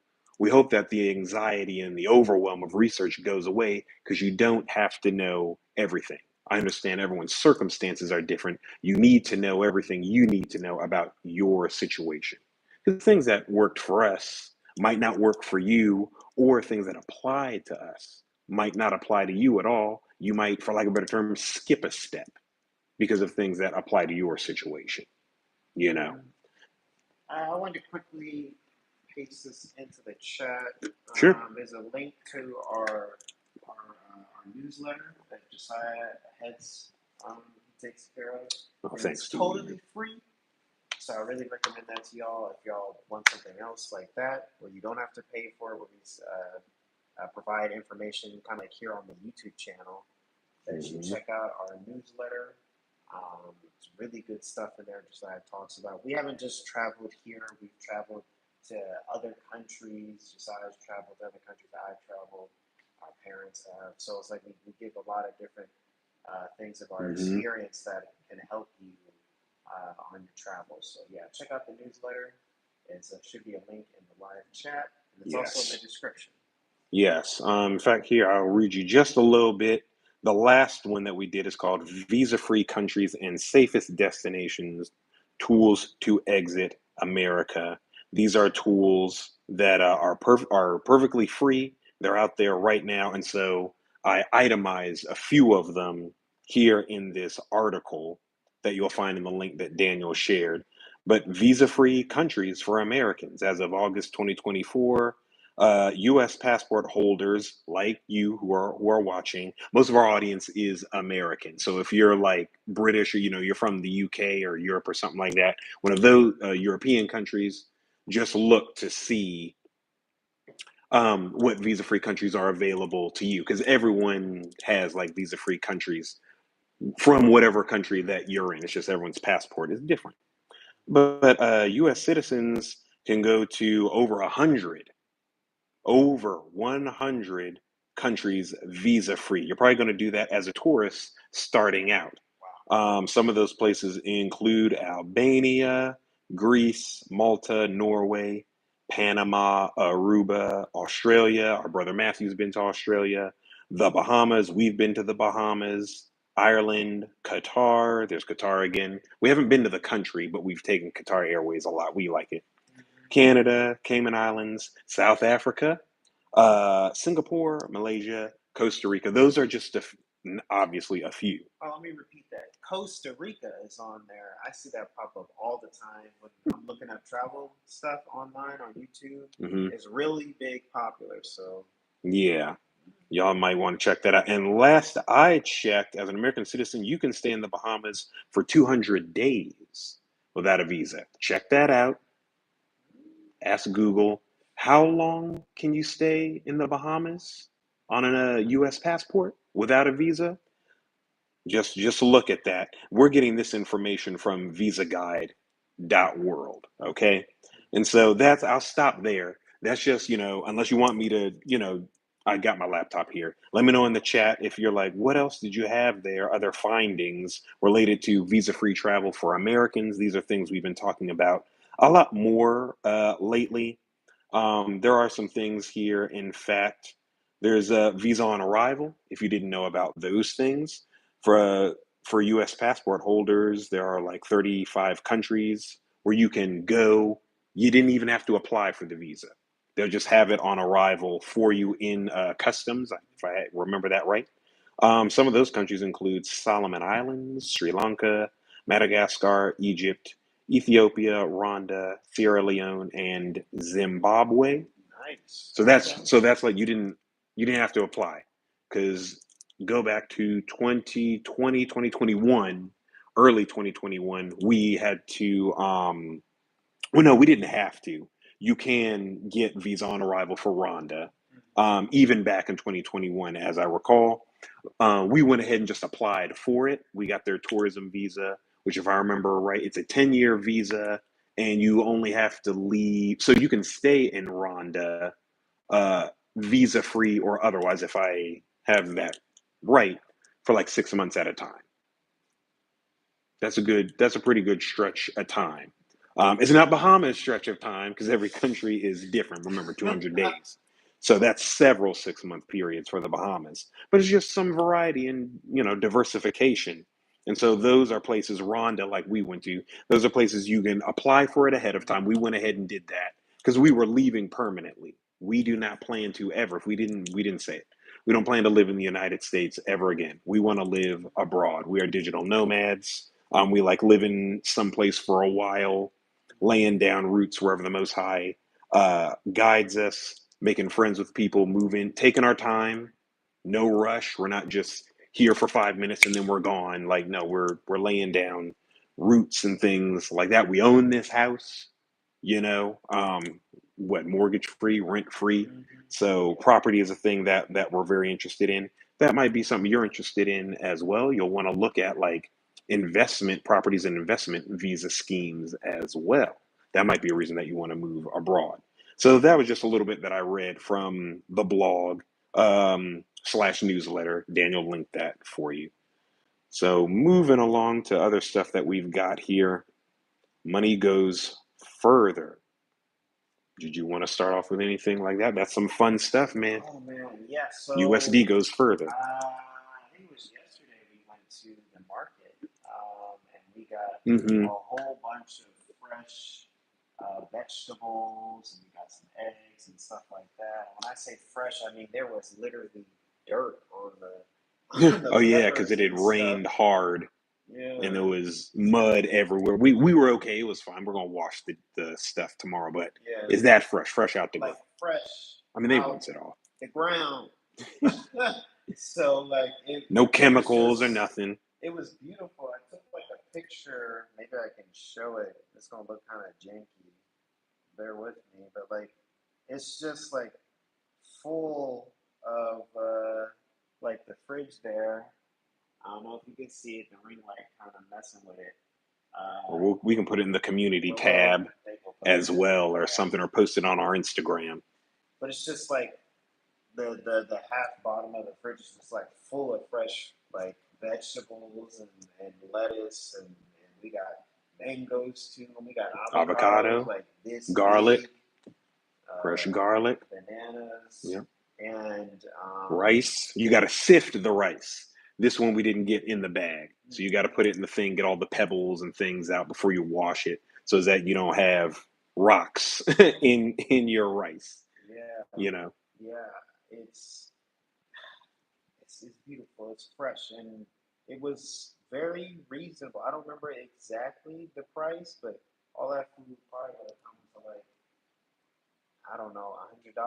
We hope that the anxiety and the overwhelm of research goes away because you don't have to know everything. I understand everyone's circumstances are different. You need to know everything you need to know about your situation. Because things that worked for us might not work for you, or things that apply to us might not apply to you at all. You might, for lack of a better term, skip a step because of things that apply to your situation, you know? Mm. I wanted to quickly paste this into the chat. Sure. There's a link to our newsletter that Josiah heads takes care of, Oh, and it's thanks to totally you. free. So I really recommend that to y'all if y'all want something else like that, where you don't have to pay for it, where we provide information kind of like here on the YouTube channel, that you Mm-hmm. check out our newsletter. It's really good stuff in there, just like talks about. We haven't just traveled here; we've traveled to other countries. Josiah's traveled to other countries. I've traveled. Our parents have. So it's like we give a lot of different things of our Mm-hmm. experience that can help you on your travels. So yeah, check out the newsletter. It should be a link in the live chat, and it's also in the Yes. description. Yes. In fact, here I'll read you just a little bit. The last one that we did is called Visa Free Countries and Safest Destinations Tools to Exit America. These are tools that are perfectly free. They're out there right now. And so I itemize a few of them here in this article that you'll find in the link that Daniel shared. But visa free countries for Americans as of August 2024. U.S. passport holders like you who are watching. Most of our audience is American. So if you're like British or you're from the UK or Europe or something like that, one of those European countries, just look to see what visa-free countries are available to you because everyone has like visa-free countries from whatever country that you're in. It's just everyone's passport is different. But U.S. citizens can go to over 100 countries visa free. You're probably going to do that as a tourist starting out. Some of those places include Albania, Greece, Malta, Norway, Panama, Aruba, Australia. Our brother Matthew's been to Australia. The Bahamas, we've been to the Bahamas. Ireland, Qatar. There's Qatar again. We haven't been to the country, but we've taken Qatar Airways a lot. We like it. Mm-hmm. Canada, Cayman Islands, South Africa, Singapore, Malaysia, Costa Rica. Those are just obviously a few. Oh, let me repeat that. Costa Rica is on there. I see that pop up all the time when I'm looking up travel stuff online on YouTube. Hmm. It's really big, popular. So Yeah, y'all might want to check that out. And last I checked, as an American citizen, you can stay in the Bahamas for 200 days without a visa. Check that out. Ask Google, how long can you stay in the Bahamas on a U.S. passport without a visa? Just look at that. We're getting this information from visaguide.world, okay? And so that's I'll stop there. That's just, unless you want me to, I got my laptop here. Let me know in the chat if you're like, what else did you have there? Other findings related to visa-free travel for Americans. These are things we've been talking about a lot more lately. There are some things here. In fact, there's a visa on arrival. If you didn't know about those things, for U.S. passport holders, there are like 35 countries where you can go. You didn't even have to apply for the visa. They'll just have it on arrival for you in customs, if I remember that right. Some of those countries include Solomon Islands, Sri Lanka, Madagascar, Egypt, Ethiopia, Rwanda, Sierra Leone, and Zimbabwe. Nice. So Okay. that's like you didn't have to apply because go back to 2020, 2021, early 2021, we had to well, no, we didn't have to. You can get visa on arrival for Rwanda. Even back in 2021, as I recall, we went ahead and just applied for it. We got their tourism visa, which, if I remember right, it's a 10-year visa, and you only have to leave. So you can stay in Rwanda uh, visa free or otherwise, if I have that right, for like 6 months at a time. That's a pretty good stretch of time. It's not Bahamas stretch of time because every country is different. Remember, 200 days. So that's several 6 month periods for the Bahamas. But it's just some variety and diversification. And so those are places, Rwanda, like we went to, those are places you can apply for it ahead of time. We went ahead and did that because we were leaving permanently. We do not plan to ever, if we didn't say it. We don't plan to live in the United States ever again. We want to live abroad. We are digital nomads. We like living someplace for a while, laying down roots wherever the Most High guides us, making friends with people, moving, taking our time, no rush. We're not just here for 5 minutes and then we're gone. Like no, we're laying down roots and things like that. We own this house, you know, what mortgage free, rent free. Mm-hmm. So property is a thing that we're very interested in. That might be something you're interested in as well. You'll want to look at like investment properties and investment visa schemes as well. That might be a reason that you want to move abroad. So that was just a little bit that I read from the blog slash newsletter. Daniel linked that for you. So moving along to other stuff that we've got here. Money goes further. Did you want to start off with anything like that? That's some fun stuff, man. Oh man, yeah. USD So goes further. I think it was yesterday we went to the market, and we got Mm-hmm. a whole bunch of fresh vegetables, and we got some eggs and stuff like that. When I say fresh, I mean there was literally dirt on the on the Oh yeah, because peppers it had and stuff. rained hard and there Yeah, was mud everywhere. We were okay. It was fine. We're gonna wash the stuff tomorrow, but yeah, is that fresh out the like ground? fresh I mean, they out rinse it off. the ground. So like No it was chemicals or just nothing. it was beautiful. I took like a picture. Maybe I can show it. It's gonna look kind of janky. Bear with me, but like it's just like full of like the fridge there. I don't know if you can see it. The ring light kind of messing with it. Or Uh, we can put it in the community but we'll tab they will put it as in. well or Yeah, something, or post it on our Instagram. but it's just like the half bottom of the fridge is just like full of fresh like vegetables and lettuce and we got mangoes too and we got avocados Avocado, like this garlic, big, fresh garlic. bananas Yeah. and Rice. You got to sift the rice. This one we didn't get in the bag. So you got to put it in the thing, get all the pebbles and things out before you wash it so that you don't have rocks in your rice, yeah, you know. yeah, it's it's beautiful, it's fresh, and it was very reasonable. I don't remember exactly the price, but all that food probably would have come to like I don't know, $100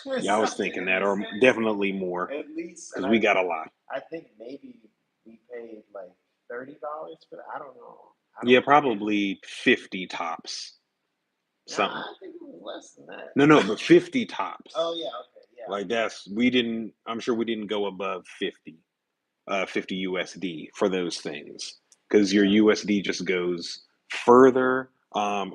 or Yeah, I was something thinking in that, the or city definitely more at least. And because we got a lot. I think maybe we paid like $30 for that. I don't know. I Yeah, don't remember. probably 50 tops. Nah, Something. I think it was less than that. No, but 50 Oh tops. yeah, okay, yeah, Like we didn't, I'm sure we didn't go above 50 USD for those things because your yeah. USD just goes further.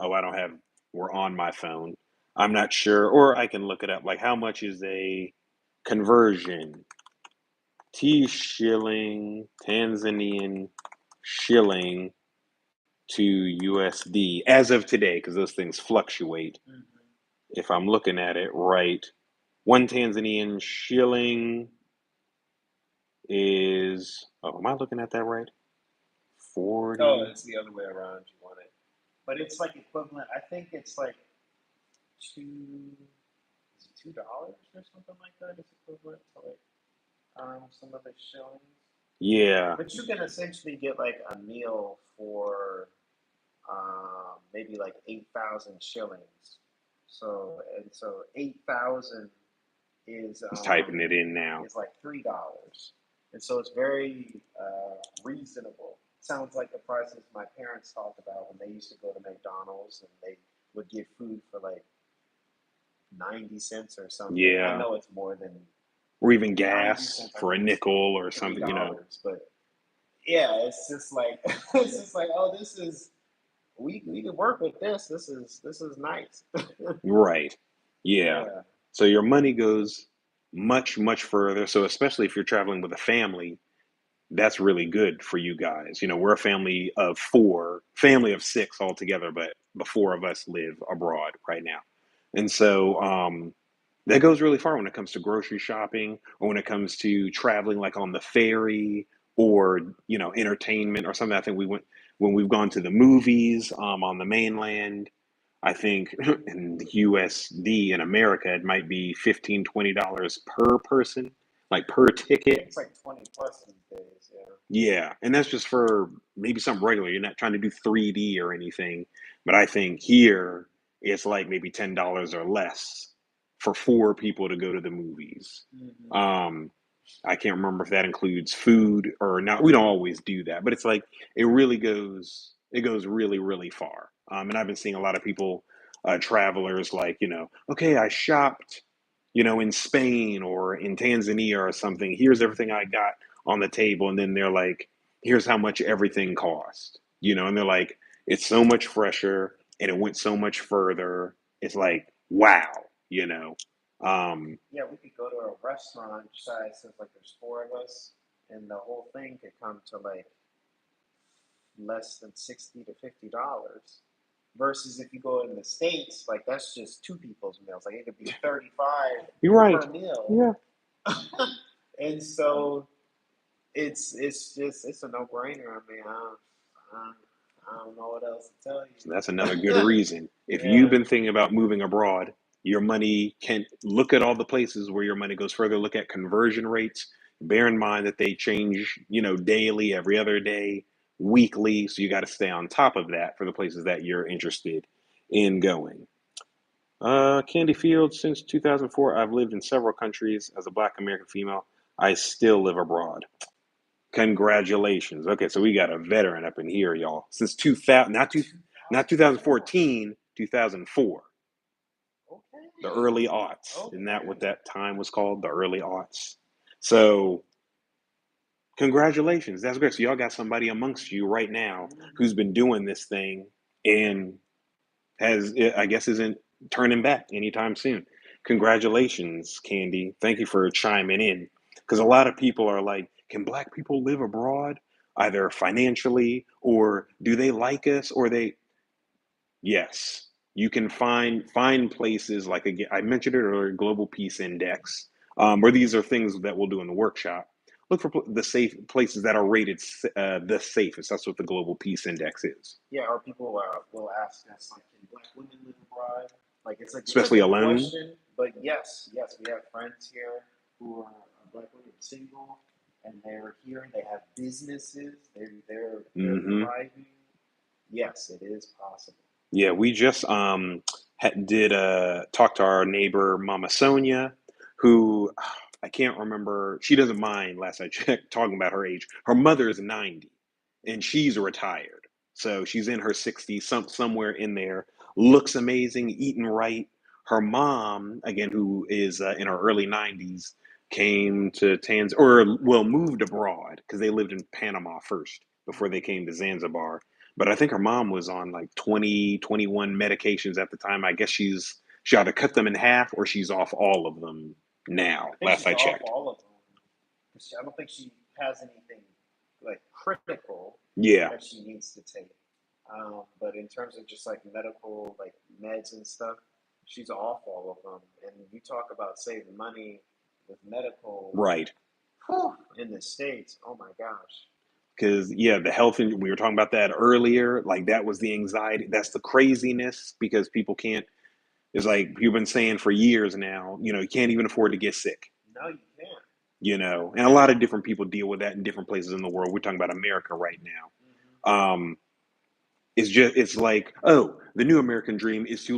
Oh, I don't have, we're on my phone. I'm not sure, or I can look it up. Like, how much is a conversion? T shilling, Tanzanian shilling to USD as of today, because those things fluctuate. Mm-hmm. If I'm looking at it right, one Tanzanian shilling is, oh, am I looking at that right? Oh, 40. it's the other way around. You want it, but it's like equivalent. I think it's like two. $2 or something like that is equivalent to like some of the shillings. Yeah, But you can essentially get like a meal for maybe like 8,000 shillings. So 8,000 just typing it in now. is like $3, and so it's very reasonable. Sounds like the prices my parents talked about when they used to go to McDonald's and they would get food for like 90 cents or something. I Yeah, know it's more than or even 90 gas cents. I for a think it's nickel or three something. dollars, but yeah, it's just like it's just like, oh, this is we can work with this. This is nice. Right. Yeah. Yeah. So your money goes much, much further. So especially if you're traveling with a family, that's really good for you guys. We're a family of four, family of six altogether, but the four of us live abroad right now. And so that goes really far when it comes to grocery shopping or when it comes to traveling like on the ferry or, entertainment or something. I think we went when we've gone to the movies on the mainland. I think in the USD in America, it might be $15-$20 per person, like per I think ticket. it's like 20 plus these days. Yeah. Yeah, and that's just for maybe something regular. You're not trying to do 3D or anything, but I think here it's like maybe $10 or less for four people to go to the movies. Hmm. Um, I can't remember if that includes food or not. We don't always do that, but it's like it goes really, really far. And I've been seeing a lot of people, travelers, like, okay, I shopped, in Spain or in Tanzania or something. Here's everything I got on the table, and then they're like, here's how much everything cost, and they're like, it's so much fresher and it went so much further. It's like, wow, you know. Um, Yeah, we could go to a restaurant size since like there's four of us, and the whole thing could come to like less than $60 to $50. Versus if you go in the States, like that's just two people's meals. Like it could be 35 you're right. per meal. Yeah. And so it's a no brainer. I mean, I don't know what else to tell So that's another good you. reason. If you've Yeah. been thinking about moving abroad, your money can look at all the places where your money goes further. Look at conversion rates. Bear in mind that they change, daily, every other day, weekly. So you got to stay on top of that for the places that you're interested in going. Candy Field, since 2004, I've lived in several countries as a Black American female. I still live abroad. Congratulations. Okay, so we got a veteran up in here, y'all. Since 2000, not 2004. 2014, 2004. The Okay. early aughts. Isn't that what Okay. that time was called? The early aughts. So, congratulations. That's great. So y'all got somebody amongst you right now Hmm. who's been doing this thing and I guess isn't turning back anytime soon. Congratulations, Candy. Thank you for chiming in. Because a lot of people are like, can Black people live abroad, either financially, or do they like us, or they? Yes, you can find places like, again, I mentioned it earlier, Global Peace Index, where these are things that we'll do in the workshop. Look for the safe places that are rated the safest. That's what the Global Peace Index is. Yeah, or people will ask us like, can Black women live abroad? Like it's a Especially good alone. question, but yes, we have friends here who are Black women single, and they're here. They have businesses. They're Hmm. thriving. Yes, it is possible. Yeah, we just did talk to our neighbor Mama Sonia, who I can't remember. She doesn't mind. Last I checked, talking about her age. Her mother is 90, and she's retired, so she's in her 60s, somewhere in there. Looks amazing, eating right. Her mom, again, who is in her early 90s, came to Tanzania, or well, moved abroad because they lived in Panama first before they came to Zanzibar, but I think her mom was on like 20, 21 medications at the time. I guess she either cut them in half or she's off all of them now, I think last she's I off checked. all of them. I don't think she has anything like critical Yeah. that she needs to take. But in terms of just like medical, like meds and stuff, she's off all of them. And you talk about saving money with medical Right. in the States. Oh my gosh. Because, yeah, the health, we were talking about that earlier. Like, that was the anxiety. That's the craziness because people can't. It's like you've been saying for years now, you can't even afford to get sick, No, you can't. and a lot of different people deal with that in different places in the world. We're talking about America right Hmm. now. It's like, oh, the new American dream is to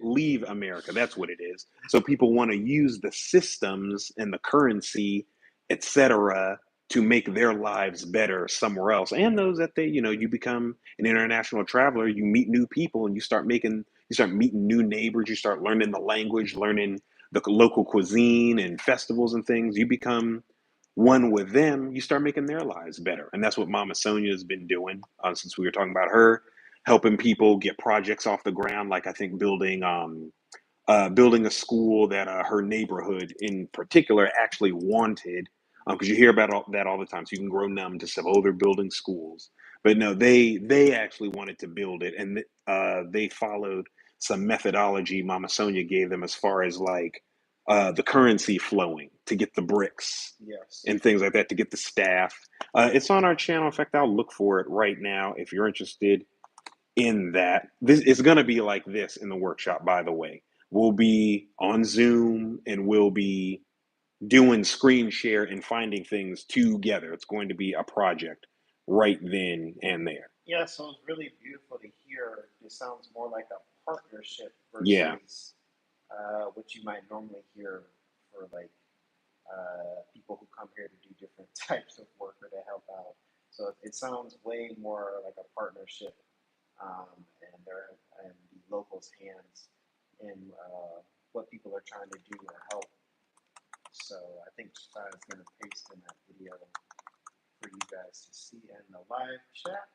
leave America. That's what it is. So people want to use the systems and the currency, etc., to make their lives better somewhere else. And those that you become an international traveler, you meet new people, and you start meeting new neighbors, you start learning the language, learning the local cuisine and festivals and things. You become one with them, you start making their lives better. And that's what Mama Sonia has been doing, since we were talking about her, helping people get projects off the ground, like I think building a school that her neighborhood in particular actually wanted, because you hear about that all the time. So you can grow numb to say, oh, they're building schools, but no, they actually wanted to build it, and they followed some methodology Mama Sonia gave them as far as like the currency flowing to get the bricks Yes. and things like that to get the staff. It's on our channel. In fact, I'll look for it right now if you're interested in that. This is going to be like this in the workshop, by the way. We'll be on Zoom and we'll be doing screen share and finding things together. It's going to be a project right then and there. Yeah, so it's really beautiful to hear. It sounds more like a partnership Yeah. versus what you might normally hear for like people who come here to do different types of work or to help out. So it sounds way more like a partnership, and they're in the locals' hands in what people are trying to do or help. So I think Shada's going to paste in that video for you guys to see in the live chat.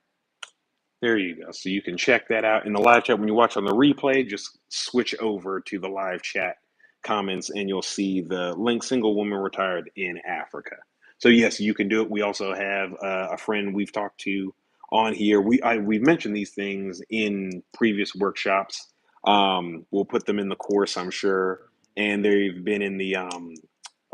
There you go. So you can check that out in the live chat. When you watch on the replay, just switch over to the live chat comments and you'll see the link, Single Woman Retired in Africa. So yes, you can do it. We also have a friend we've talked to on here. We've mentioned these things in previous workshops. We'll put them in the course, I'm sure. And they've been in the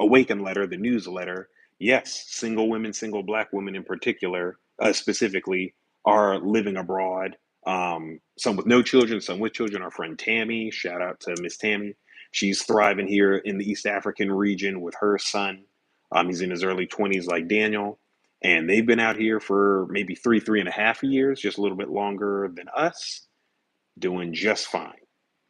Awaken letter, the newsletter. Yes, single women, single black women in particular, specifically, are living abroad. Some with no children, some with children. Our friend Tammy, shout out to Miss Tammy. She's thriving here in the East African region with her son. He's in his early 20s, like Daniel. And they've been out here for maybe 3.5 years, just a little bit longer than us, doing just fine.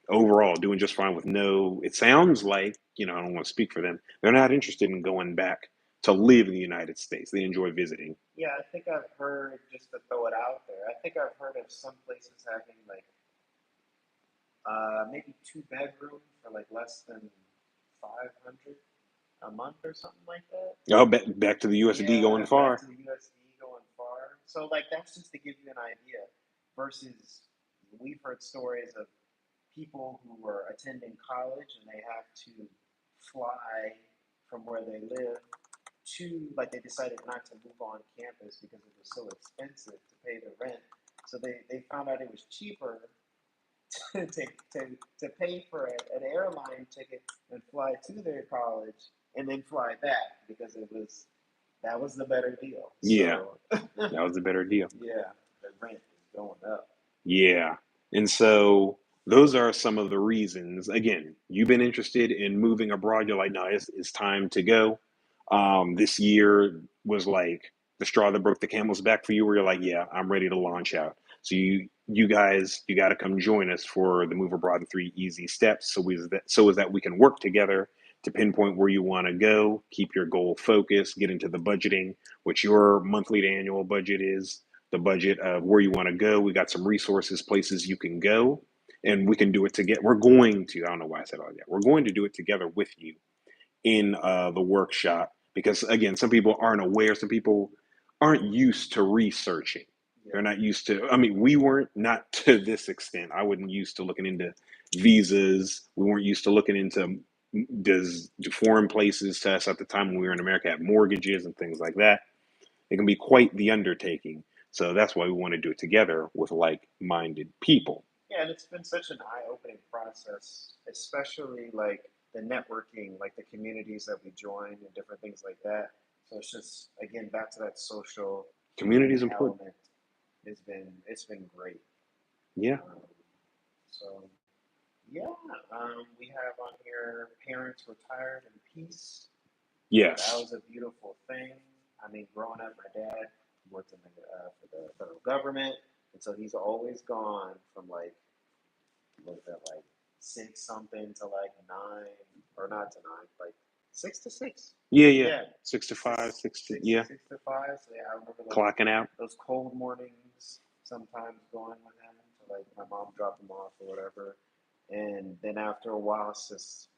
Overall, doing just fine with no, it sounds like, I don't want to speak for them. They're not interested in going back to live in the United States. They enjoy visiting. Yeah, I think I've heard, just to throw it out there, I think I've heard of some places having like maybe two bedrooms for like less than 500 a month or something like that. Oh, back to the USD going Yeah, back far. to the USD going far. So like that's just to give you an idea. Versus we've heard stories of people who were attending college and they have to fly from where they live to, like, they decided not to move on campus because it was so expensive to pay the rent. So they found out it was cheaper to pay for an airline ticket and fly to their college and then fly back because that was the better deal. Yeah, So that was a better deal. yeah, the rent is going up. Yeah. And so those are some of the reasons. Again, you've been interested in moving abroad. You're like, no, it's time to go. This year was like the straw that broke the camel's back for you, where you're like, yeah, I'm ready to launch out. So you guys, you got to come join us for the Move Abroad in 3 Easy Steps. So is that we can work together to pinpoint where you want to go, keep your goal focused, get into the budgeting, what your monthly to annual budget is, the budget of where you want to go. We got some resources, places you can go, and we can do it together. We're going to, I don't know why I said all that. We're going to do it together with you in the workshop because, again, some people aren't aware. Some people aren't used to researching. Yeah. They're not used to, I mean, we weren't, not to this extent. I wasn't used to looking into visas. We weren't used to looking into, do foreign places to us at the time when we were in America have mortgages and things like that. It can be quite the undertaking. So that's why we want to do it together with like-minded people. Yeah, and it's been such an eye-opening process, especially like the networking, like the communities that we join and different things like that. So it's just again back to that social Community is human important. element. It's been great. Yeah. Um, so Yeah, we have on here parents retired in peace. That Yes. was a beautiful thing. I mean, growing up, my dad worked in for the federal government, and so he's always gone from like what was that like 6 something to like 9 or not to 9, like 6 to 6. Yeah, yeah. Yeah, 6 to 5, six 6 to, six yeah. 6 to 5. So yeah, I remember Clocking out. those cold mornings. Sometimes going with him to like my mom dropped him off or whatever, and then after a while, it's just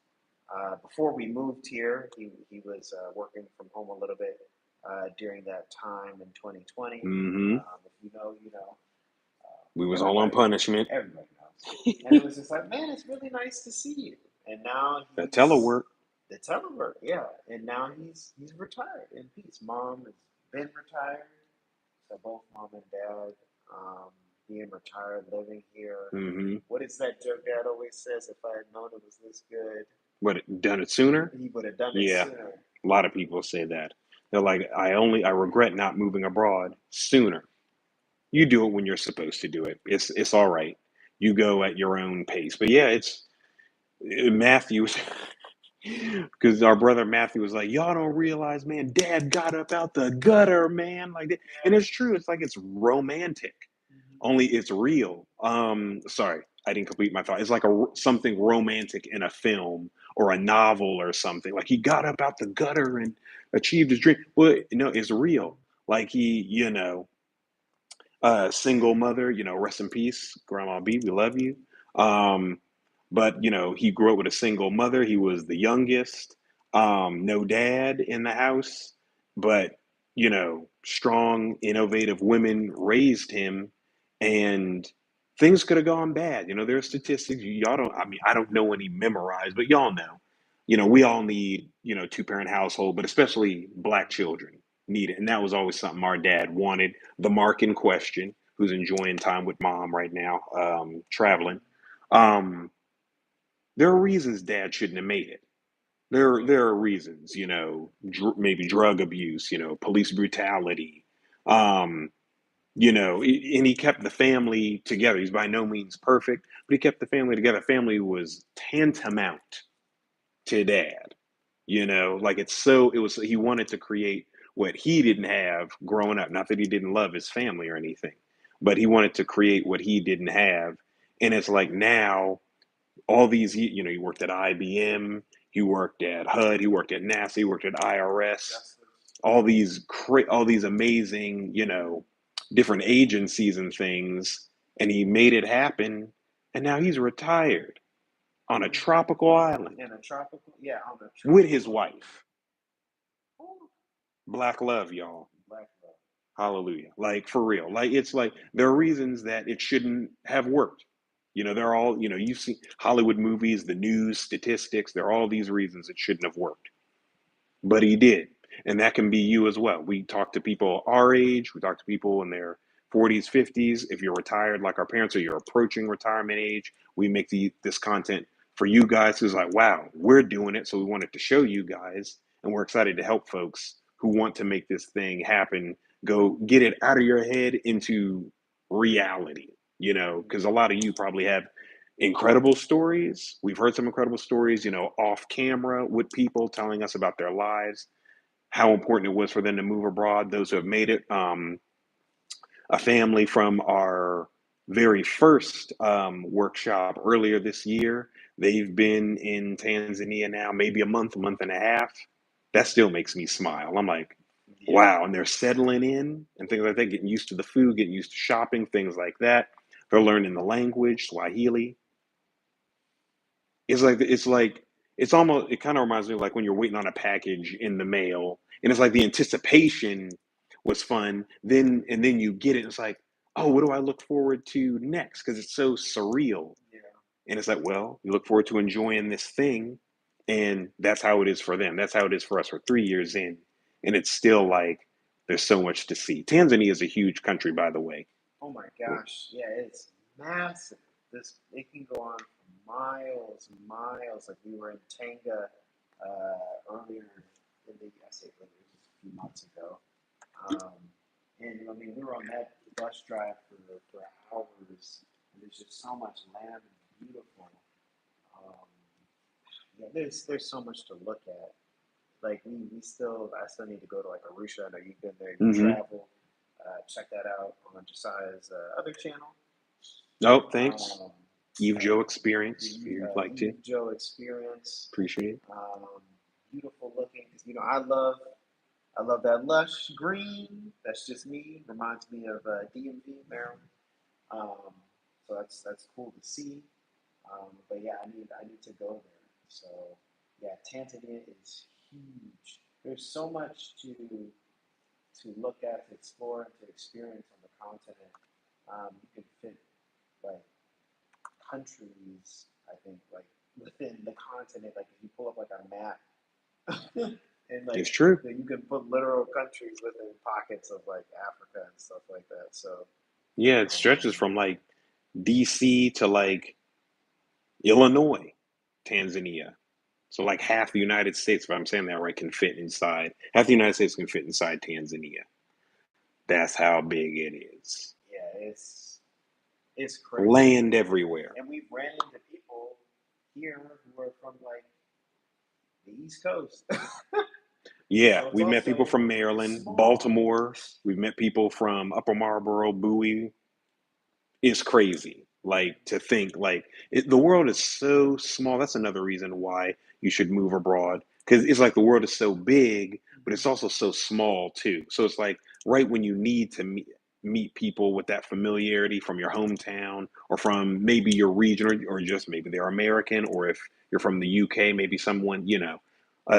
before we moved here, he was working from home a little bit during that time in 2020. Mm-hmm. If you know, you know. We was all on Everybody, punishment. everybody knows. And it was just like, man, it's really nice to see you. And now The he's telework. the telework, yeah. And now he's retired in peace. Mom has been retired, so both mom and dad being retired, living here. Mm-hmm. What is that joke Dad always says? If I had known it was this good, What, done it sooner? he would have done it Yeah. sooner. A lot of people say that. They're like, I regret not moving abroad sooner. You do it when you're supposed to do it. It's all right. You go at your own pace. But yeah, it's Matthew, because our brother Matthew was like, y'all don't realize, man, Dad got up out the gutter, man, like that. And it's true. It's like it's romantic, Mm-hmm. only it's real. Sorry, I didn't complete my thought. It's like something romantic in a film or a novel or something. Like he got up out the gutter and achieved his dream. Well, no, it's real. Like he, single mother, rest in peace, Grandma B, we love you. Um, but he grew up with a single mother. He was the youngest, no dad in the house, but strong, innovative women raised him, and things could have gone bad. There are statistics. Y'all don't. I mean, I don't know any memorized, but y'all know. We all need two-parent household, but especially black children need it, and that was always something our dad wanted. The Mark in question, who's enjoying time with mom right now, traveling. Um, there are reasons dad shouldn't have made it. There are reasons, maybe drug abuse, police brutality, um, and he kept the family together. He's by no means perfect, but he kept the family together. Family was tantamount to dad. Like he wanted to create what he didn't have growing up. Not that he didn't love his family or anything, but he wanted to create what he didn't have. And it's like now all these, he worked at IBM, he worked at HUD, he worked at NASA, he worked at IRS, Justice. all these amazing, different agencies and things, and he made it happen. And now he's retired on a tropical island In a tropical, yeah, on a with his tropical island. wife. Black love, y'all. Black love. Hallelujah. Like for real. Like it's like there are reasons that it shouldn't have worked. They're all, you've seen Hollywood movies, the news, statistics, there are all these reasons it shouldn't have worked. But he did. And that can be you as well. We talk to people our age, we talk to people in their 40s, 50s. If you're retired like our parents or you're approaching retirement age, we make this content for you guys who's like, wow, we're doing it. So we wanted to show you guys. And we're excited to help folks who want to make this thing happen. Go get it out of your head into reality, because a lot of you probably have incredible stories. We've heard some incredible stories, off camera with people telling us about their lives, how important it was for them to move abroad. Those who have made it, a family from our very first workshop earlier this year. They've been in Tanzania now, maybe a month and a half. That still makes me smile. I'm like, Yeah. wow. And they're settling in and things like that, getting used to the food, getting used to shopping, things like that. They're learning the language, Swahili. It's like it's almost, it kind of reminds me of like when you're waiting on a package in the mail, and it's like the anticipation was fun. Then you get it, and it's like, oh, what do I look forward to next? Because it's so surreal. Yeah. And it's like, well, you look forward to enjoying this thing, and that's how it is for them. That's how it is for us. We're 3 years in, and it's still like there's so much to see. Tanzania is a huge country, by the way. Oh my gosh. Yeah, it's massive. This it can go on for miles and miles. Like we were in Tanga earlier in the I say earlier, just a few months ago. Um, and I mean we were on that bus drive for hours. And there's just so much land and beautiful. Um, yeah, there's so much to look at. Like we still I still need to go to like Arusha. I know you've been there, you Hmm. travel. Check that out on Josiah's other channel. Oh, thanks. Um, Eve uh, Joe the experience, if you'd like to. Eve Joe Experience. Appreciate it. Um, Beautiful looking because I love that lush green. That's just me. Reminds me of DMV, Maryland. Um, so that's cool to see. But yeah, I need to go there. So yeah, Tanzania is huge. There's so much to look at, to explore, and to experience on the continent. You can fit like countries. I think like within the continent. Like if you pull up like a map, and It's like true. you can put literal countries within pockets of like Africa and stuff like that. So Yeah, it stretches um, from like DC to like Illinois, Tanzania. So like half the United States, if I'm saying that right, can fit inside. Half the United States can fit inside Tanzania. That's how big it is. yeah, it's crazy. Land everywhere. And we've ran into people here who are from like the East Coast. Yeah, So it's we've met people also from Maryland, small. Baltimore. We've met people from Upper Marlboro, Bowie. It's crazy. Like to think like the world is so small. That's another reason why you should move abroad because it's like the world is so big, but it's also so small too. So it's like right when you need to meet people with that familiarity from your hometown or from maybe your region or just maybe they're American or if you're from the UK, maybe someone,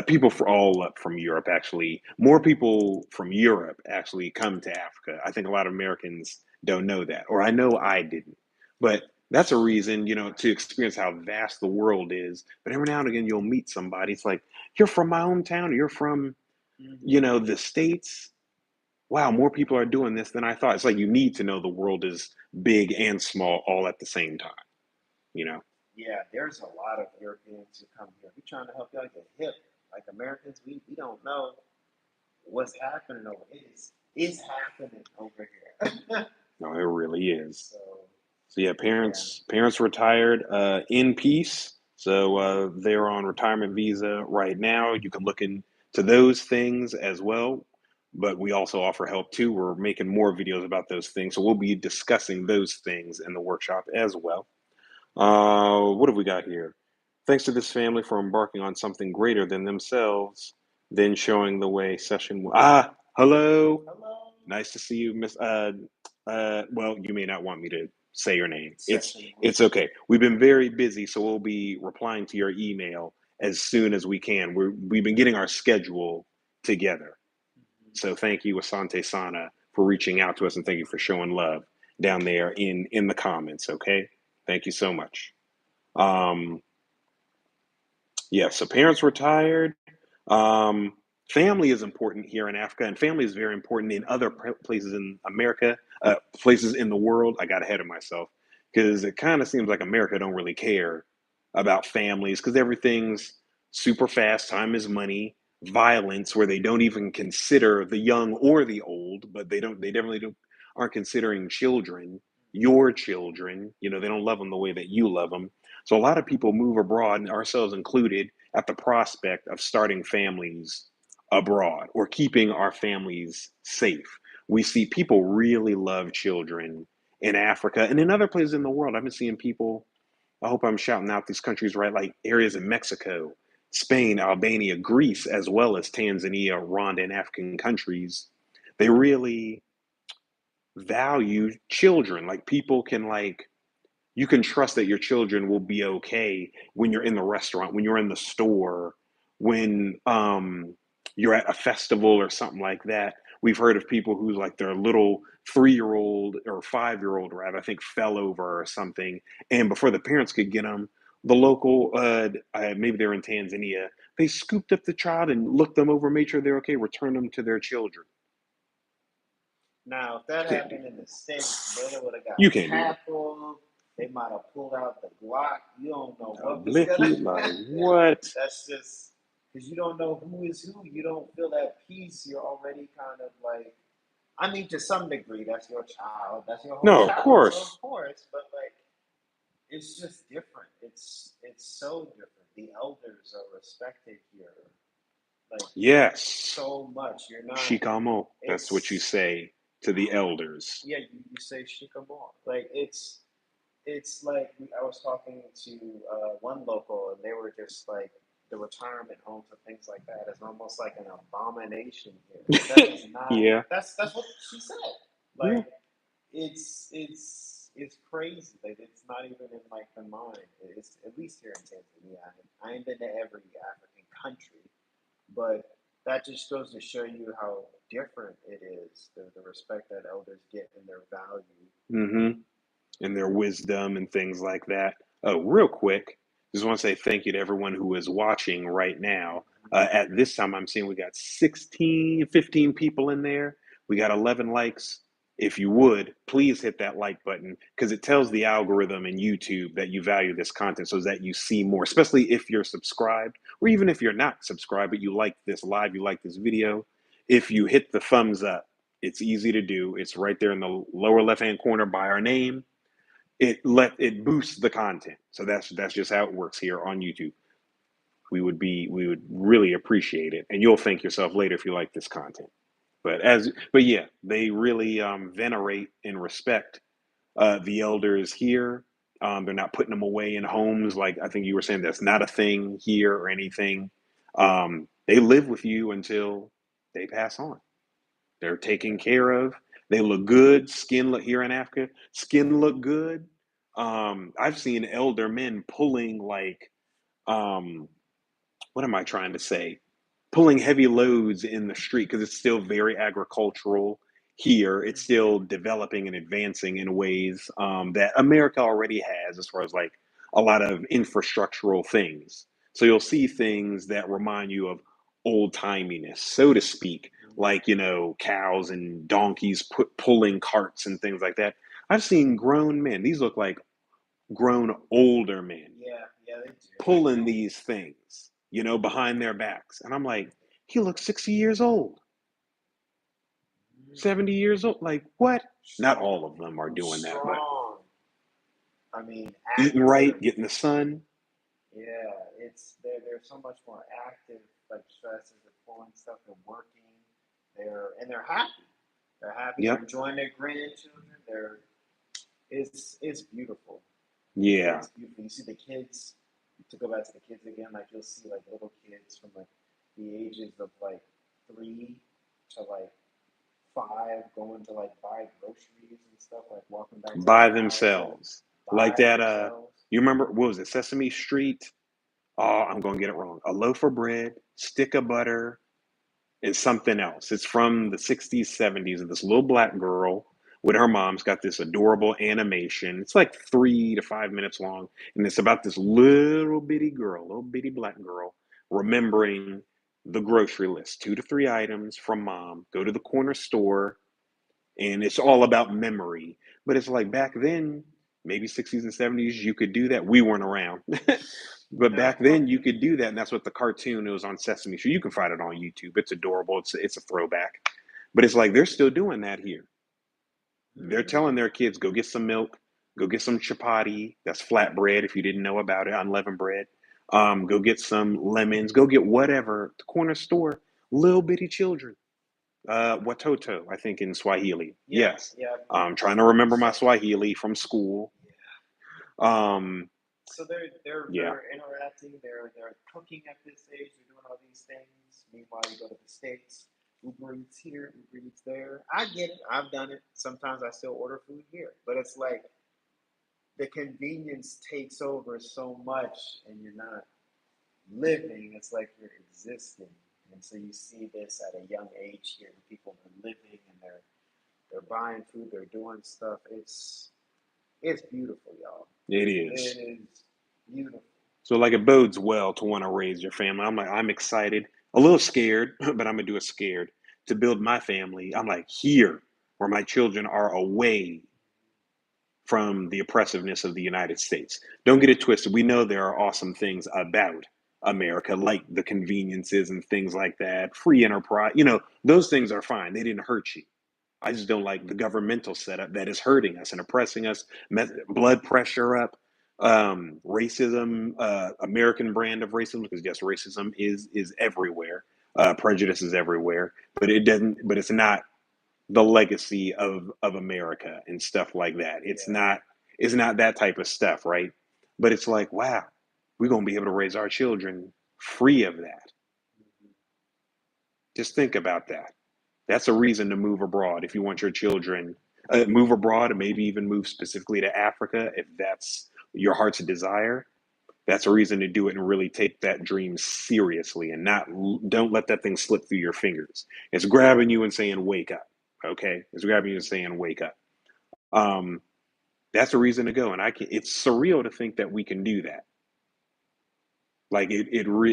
people for all up from Europe actually. More people from Europe actually come to Africa. I think a lot of Americans don't know that, or I know I didn't. But that's a reason, to experience how vast the world is. But every now and again, you'll meet somebody. It's like, you're from my hometown, or you're from, Mm-hmm. the States. Wow, more people are doing this than I thought. It's like you need to know the world is big and small all at the same time, you know? Yeah, there's a lot of Europeans who come here. We're trying to help y'all get hip. Like Americans, we don't know what's happening over. It is happening over here. No, it really is. So So yeah, yeah. parents retired in peace. So they're on retirement visa right now. You can look into those things as well. But we also offer help too. We're making more videos about those things. So we'll be discussing those things in the workshop as well. What have we got here? Thanks to this family for embarking on something greater than themselves, then showing the way. Hello. Hello, Nice to see you, Miss. Well, you may not want me to say your name. It's Session One. it's okay. We've been very busy, so we'll be replying to your email as soon as we can. We've been getting our schedule together. Mm-hmm. So thank you, Asante Sana, for reaching out to us, and thank you for showing love down there in the comments. Okay, thank you so much. Um, yeah, so parents retired. Um, Family is important here in Africa, and family is very important in other places in America, places in the world. I got ahead of myself because it kind of seems like America don't really care about families because everything's super fast. Time is money. Violence, where they don't even consider the young or the old, but they don't. They definitely don't, aren't considering children, your children. They don't love them the way that you love them. So a lot of people move abroad, ourselves included, at the prospect of starting families abroad or keeping our families safe. We see people really love children in Africa and in other places in the world. I've been seeing people, I hope I'm shouting out these countries right, like areas in Mexico, Spain, Albania, Greece, as well as Tanzania, Rwanda, and African countries. They really value children. Like people can like you can trust that your children will be okay when you're in the restaurant, when you're in the store, when you're at a festival or something like that. We've heard of people who like their little 3-year old or 5-year old rather, I think, fell over or something, and before the parents could get them, the local maybe they're in Tanzania, they scooped up the child and looked them over, made sure they're okay, returned them to their children. Now, if that You can't do happened in the States, brother would have got you can't do that. tackled. They might have pulled out the Glock. You don't know what was gonna Blicky, like happen. what? That's just because you don't know who is who. You don't feel that peace. You're already kind of like, I mean, to some degree, that's your child. That's your whole No, of child. So of course. course, but like, it's just different. It's so different. The elders are respected here, like Yes, so much. You're not. shikamo. That's what you It's say to the elders. yeah. You say shikamo. Like it's like I was talking to one local, and they were just like the retirement homes and things like that is almost like an abomination here. That is not. Yeah, That's what she said. yeah. Like it's crazy. Like it's not even in like the mind. It's at least here in Tanzania. I ain't been to every African country, but that just goes to show you how different it is. The respect that elders get and their value. Mm-hmm. And their wisdom and things like that. Oh, real quick, just want to say thank you to everyone who is watching right now. At this time, I'm seeing we got 16, 15 people in there. We got 11 likes. If you would, please hit that like button because it tells the algorithm in YouTube that you value this content so that you see more, especially if you're subscribed or even if you're not subscribed, but you like this live, you like this video. If you hit the thumbs up, it's easy to do. It's right there in the lower left hand corner by our name. It boosts the content. So that's just how it works here on YouTube. We would really appreciate it, and you'll thank yourself later if you like this content. But yeah, they really venerate and respect the elders here. They're not putting them away in homes like I think you were saying. That's not a thing here or anything. They live with you until they pass on. They're taken care of. They look good. Skin look here in Africa. Skin look good. I've seen elder men pulling like um, what am I trying to say? Pulling heavy loads in the street because it's still very agricultural here. It's still developing and advancing in ways that America already has, as far as like a lot of infrastructural things. So you'll see things that remind you of old timiness, so to speak, like cows and donkeys pulling carts and things like that. I've seen grown men. These look like grown older men Yeah, yeah, they do. pulling these things, behind their backs. And I'm like, he looks 60 years old, 70 years old. Like, what? Not all Strong, of them are doing that, but strong. I mean, eating right, active. getting the sun. Yeah, it's they're so much more active. Like stresses, they're pulling stuff, they're working, they're happy. They're happy. They're Yep. enjoying their grandchildren. It's beautiful. Yeah. It's beautiful. You see the kids. To go back to the kids again, like you'll see like little kids from like the ages of like 3 to like 5 going to like buy groceries and stuff, like walking back to By their houses themselves. Like by that, themselves. you remember, what was it? Sesame Street. Oh, I'm going to get it wrong. A loaf of bread, stick of butter, and something else. It's from the 60s, 70s, and this little black girl with her mom's got this adorable animation. It's like 3 to 5 minutes long, and it's about this little bitty girl, little bitty black girl, remembering the grocery list, 2 to 3 items from mom. Go to the corner store, and it's all about memory. But it's like back then, maybe 60s and 70s, you could do that. We weren't around. But No. back then you could do that, and that's what the cartoon, it was on Sesame Street. You can find it on YouTube. It's adorable. It's a throwback. But it's like they're still doing that here. They're Mm-hmm. telling their kids, go get some milk, go get some chapati. That's flatbread if you didn't know about it, unleavened bread. Go get some lemons. Go get whatever at the corner store. Little bitty children. Watoto, I think in Swahili. Yeah, Yes. yeah. I'm trying to I've remember my saw that. Swahili from school. Yeah. Um, So they're yeah. they're interacting. They're cooking at this age. They're doing all these things. Meanwhile, you go to the states. Uber Eats here, Uber Eats there. I get it. I've done it. Sometimes I still order food here, but it's like the convenience takes over so much, and you're not living. It's like you're existing, and so you see this at a young age here. People are living and they're buying food. They're doing stuff. It's beautiful, y'all. It It is. is beautiful. So like it bodes well to want to raise your family. I'm excited, a little scared, but I'm gonna do it scared to build my family. I'm like here where my children are away from the oppressiveness of the United States. Don't get it twisted. We know there are awesome things about America, like the conveniences and things like that, free enterprise. Those things are fine. They didn't hurt you. I just don't like the governmental setup that is hurting us and oppressing us, blood pressure up. Racism, American brand of racism, because yes, racism is everywhere. Prejudice is everywhere, but it doesn't. But it's not the legacy of America and stuff like that. It's Yeah. not. It's not that type of stuff, right? But it's like, wow, we're gonna be able to raise our children free of that. Mhm. Just think about that. That's a reason to move abroad if you want your children move abroad, and maybe even move specifically to Africa if that's your heart's desire. That's a reason to do it and really take that dream seriously and not don't let that thing slip through your fingers. It's grabbing you and saying wake up. Okay, it's grabbing you and saying wake up. Um, that's a reason to go, and I can. It's surreal to think that we can do that. Like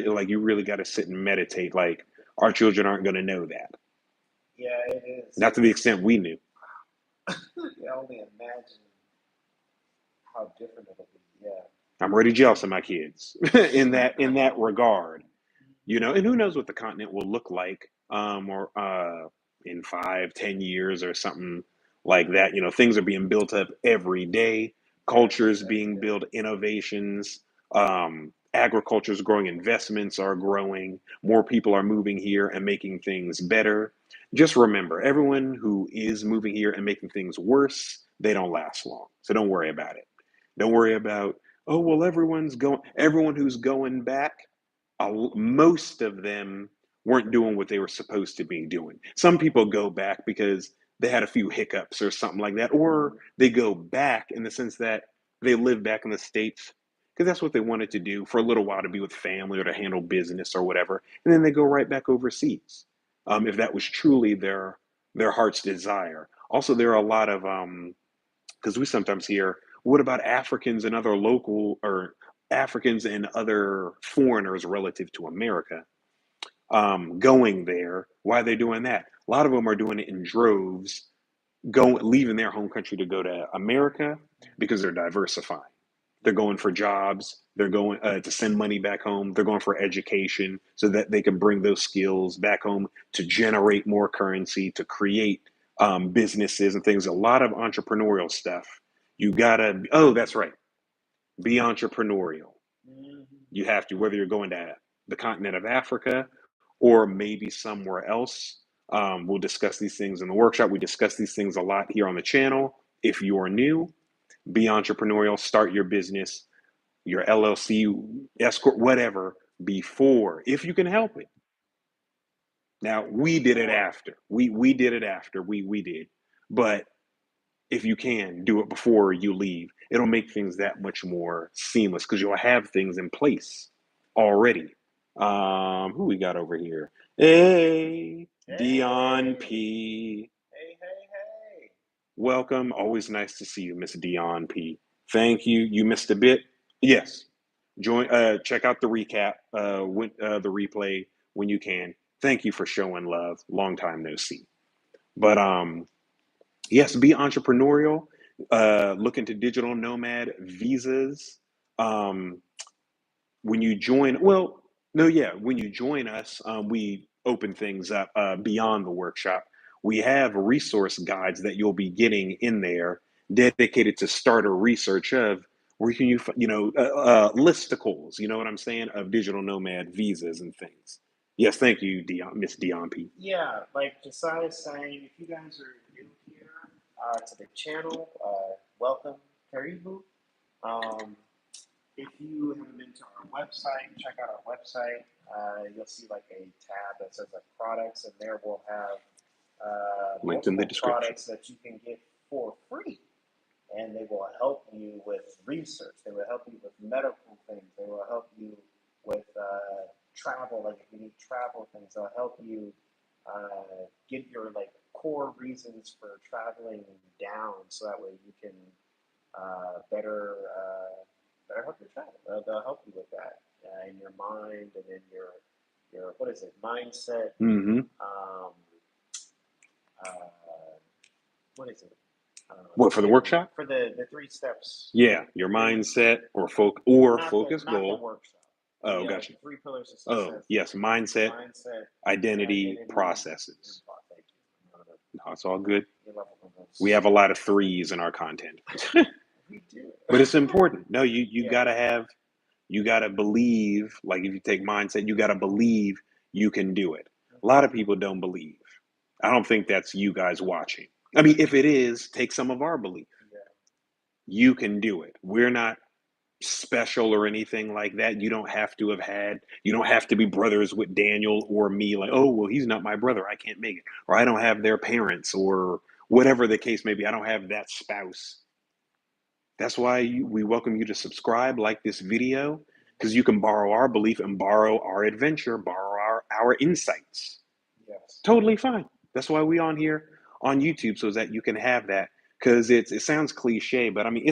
like you really got to sit and meditate. Like our children aren't going to know that, Yeah, it is. not to the extent we knew. I can only imagine how different it'll be. Yeah. I'm already jealous of my kids in that regard. You know, and who knows what the continent will look like, or in 5, 10 years or something like that. You know, things are being built up every day, cultures Every being day. built, innovations, agriculture is growing, investments are growing, more people are moving here and making things better. Just remember, everyone who is moving here and making things worse, they don't last long, so don't worry about it. Don't worry about, oh well, everyone who's going back, most of them weren't doing what they were supposed to be doing. Some people go back because they had a few hiccups or something like that, or they go back in the sense that they live back in the States because that's what they wanted to do for a little while, to be with family or to handle business or whatever, and then they go right back overseas, if that was truly their heart's desire. Also, there are a lot of because we sometimes hear, what about Africans and other local, or Africans and other foreigners relative to America, going there? Why are they doing that? A lot of them are doing it in droves, leaving their home country to go to America because they're diversifying. They're going for jobs. They're going to send money back home. They're going for education so that they can bring those skills back home to generate more currency, to create businesses and things. A lot of entrepreneurial stuff. You gotta. Oh, that's right. Be entrepreneurial. Hmm. You have to, whether you're going to the continent of Africa or maybe somewhere else. We'll discuss these things in the workshop. We discuss these things a lot here on the channel. If you are new, be entrepreneurial, start your business, your LLC, escort, whatever, before, if you can help it. Now, we did it Before. after. We did it after. We did. But if you can, do it before you leave. It'll make things that much more seamless because you'll have things in place already. Who we got over here? Hey, Dion Hey, P. hey, hey, hey. Welcome. Always nice to see you, Miss Dion P. Thank you. You missed a bit. Yes. Join. Check out the recap. The replay when you can. Thank you for showing love. Long time no see. But yes, be entrepreneurial. Look into digital nomad visas. Um, when you join, well, no, yeah, when you join us, we open things up beyond the workshop. We have resource guides that you'll be getting in there dedicated to starter research of where can you, listicles, you know what I'm saying, of digital nomad visas and things. Yes, thank you, Miss Dion P. Yeah, like Josiah's saying, if you guys are new here to the channel, welcome, Karibu. Um, if you haven't been to our website, check out our website. You'll see like a tab that says like products, and there we'll have Linked in the multiple description. products that you can get for free. And they will help you with research. They will help you with medical things. They will help you with travel, like if you need travel things. They'll help you get your like core reasons for traveling down, so that way you can better help your travel. They'll help you with that in your mind and in your what is it, mindset. Mm-hmm. Um, uh, what is it? I don't know. What, for the workshop? For the three steps, Yeah, your three, mindset or focus not the goal. workshop. Oh, The gotcha. three pillars of Oh, success: yes, mindset, mindset, identity, identity, and processes. thought. Thank you. No, it's all good. Your level of We those. have a lot of threes in our content. We do. But it's important. No, you Yeah. gotta have, you gotta believe. Like if you take mindset, you gotta believe you can do it. A lot of people don't believe. I don't think that's you guys watching. I mean, if it is, take some of our belief. Yeah. You can do it. We're not special or anything like that. You don't have to have had, you don't have to be brothers with Daniel or me, like, oh, well, he's not my brother. I can't make it. Or I don't have their parents or whatever the case may be. I don't have that spouse. That's why we welcome you to subscribe, like this video, because you can borrow our belief and borrow our adventure, borrow our insights. Yes. Totally fine. That's why we on here on YouTube, so that you can have that. Because it sounds cliche, but I mean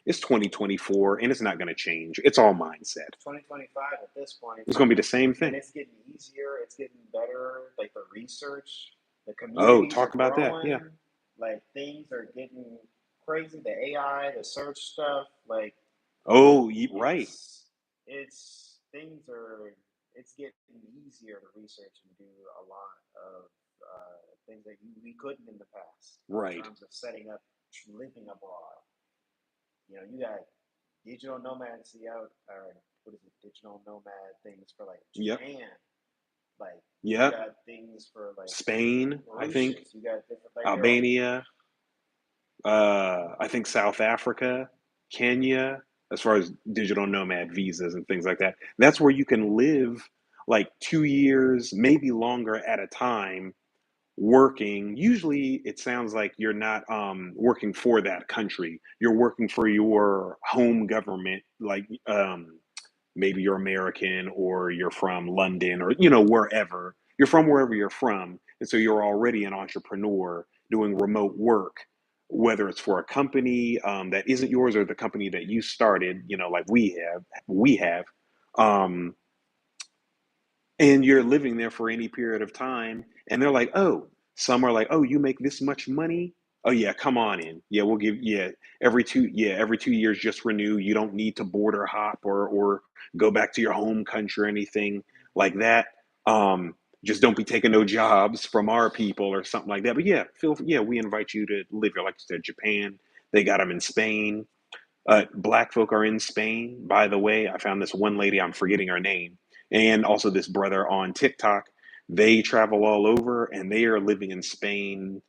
it's 2024 and it's not going to change. It's all mindset. 2025 at this point, It's going to be the same and thing. it's getting easier. It's getting better. Like the research, the Oh, communities are talk about that. Yeah. growing. Like things are getting crazy. The AI, the search stuff, like Oh, right. it's things are it's getting easier to research and do a lot of things that we couldn't in the past in Right. terms of setting up living abroad. You know, you got digital nomads see out or what is it, digital nomad things for like Yep. Japan. Like you Yep. got things for like Spain, I think. Mauritius. You got different like there are Albania, I think South Africa, Kenya, as far as digital nomad visas and things like that. That's where you can live like 2 years, maybe longer at a time, working. Usually, it sounds like you're not working for that country. You're working for your home government, like maybe you're American or you're from London or wherever. You're from wherever you're from, and so you're already an entrepreneur doing remote work, whether it's for a company that isn't yours or the company that you started. Like we have, um, and you're living there for any period of time, and they're like, oh, some are like, oh, you make this much money. Oh yeah, come on in. Yeah, we'll give, yeah, every 2 years just renew. You don't need to border hop or go back to your home country or anything like that. um just don't be taking no jobs from our people or something like that. But yeah, we invite you to live here. Like you said, Japan, they got them in Spain. Black folk are in Spain, by the way. I found this one lady, I'm forgetting her name, and also this brother on TikTok. They travel all over and they are living in Spain.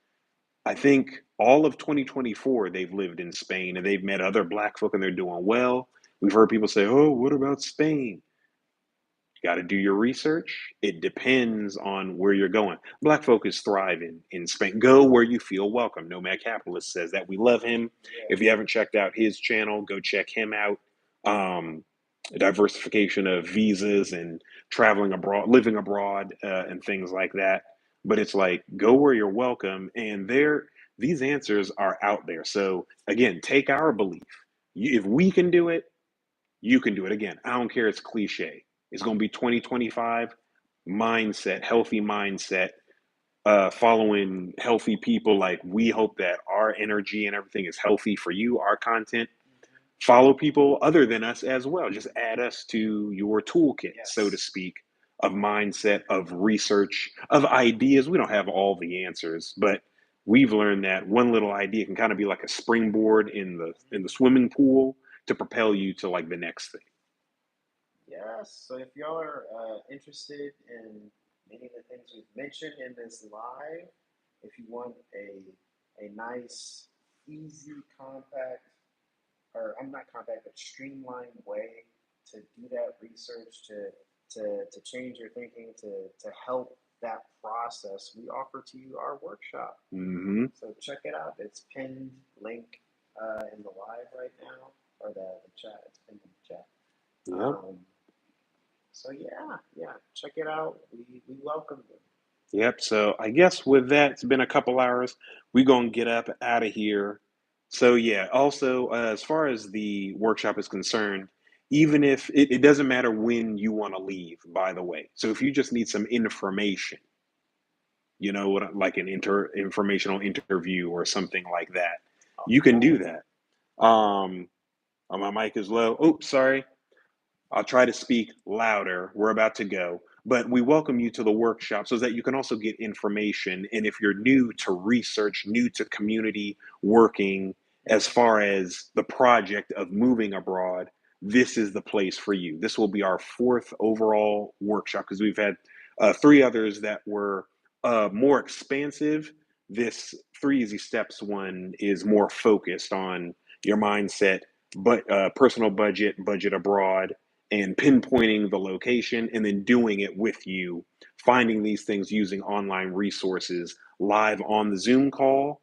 I think all of 2024 they've lived in Spain and they've met other black folk and they're doing well. We've heard people say, oh, what about Spain? You got to do your research. It depends on where you're going. Black folk is thriving in Spain. Go where you feel welcome. Nomad Capitalist says that. We love him. yeah. If you haven't checked out his channel, go check him out. Diversification of visas and traveling abroad, living abroad, and things like that. But it's like, go where you're welcome. And these answers are out there. So again, take our belief. If we can do it, you can do it. Again, I don't care. It's cliche. It's going to be 2025 mindset, healthy mindset, following healthy people. Like we hope that our energy and everything is healthy for you, our content. Mm-hmm. Follow people other than us as well. Just add us to your toolkit, so to Yes. speak, of mindset, of research, of ideas. We don't have all the answers, but we've learned that one little idea can kind of be like a springboard in the Mm-hmm. swimming pool to propel you to like the next thing. Yes. So if y'all are interested in many of the things we've mentioned in this live, if you want a nice, easy, compact, or I'm not compact, but streamlined way to do that research, to change your thinking, to help that process, we offer to you our workshop. Hmm. So check it out. It's pinned link in the live right now, or the chat. It's pinned in the chat. Yep. Um, so yeah, check it out. We welcome you. Yep. So I guess with that, it's been a couple hours. We're gonna get up out of here. So yeah. Also, as far as the workshop is concerned, even if it doesn't matter when you want to leave, by the way. So if you just need some information, like an informational interview or something like that, you can do Oh, that. Um, my mic is low. Oh, sorry. I'll try to speak louder. We're about to go. But we welcome you to the workshop so that you can also get information. And if you're new to research, new to community working, as far as the project of moving abroad, this is the place for you. This will be our fourth overall workshop because we've had three others that were more expansive. This Three Easy Steps one is more focused on your mindset, but personal budget abroad, and pinpointing the location and then doing it with you, finding these things using online resources live on the Zoom call.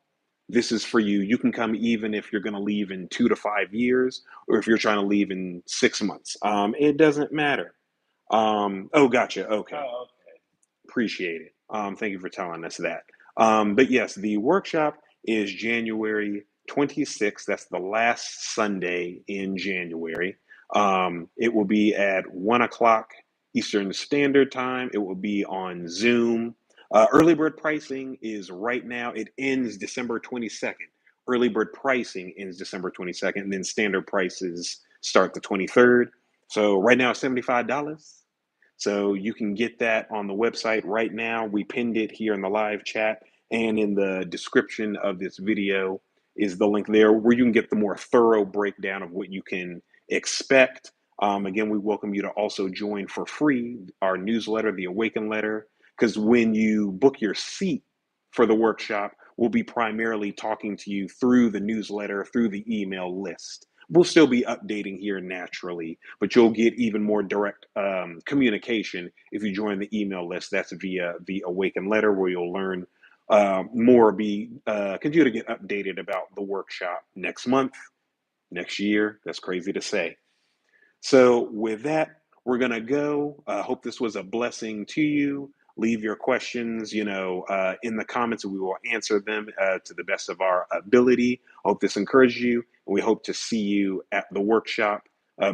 This is for you. You can come even if you're going to leave in 2 to 5 years or if you're trying to leave in 6 months. It doesn't matter. Oh, gotcha. Okay. Oh, okay. Appreciate it. Thank you for telling us that. But yes, the workshop is January 26th. That's the last Sunday in January. It will be at 1 o'clock Eastern Standard Time. It will be on Zoom. Early bird pricing is right now, it ends December 22nd. Early bird pricing ends December 22nd, and then standard prices start the 23rd. So right now, $75. So you can get that on the website right now. We pinned it here in the live chat, and in the description of this video is the link there where you can get the more thorough breakdown of what you can expect. Again, we welcome you to also join for free our newsletter, the Awaken Letter, because when you book your seat for the workshop, we'll be primarily talking to you through the newsletter, through the email list. We'll still be updating here naturally, but you'll get even more direct communication if you join the email list. That's via the Awaken Letter, where you'll learn more, continue to get updated about the workshop next month, next year. That's crazy to say. So with that, we're gonna go. Hope this was a blessing to you. Leave your questions, in the comments, and we will answer them to the best of our ability. Hope this encouraged you, and we hope to see you at the workshop.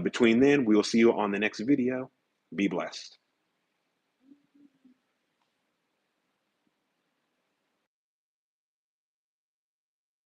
Between then, we will see you on the next video. Be blessed.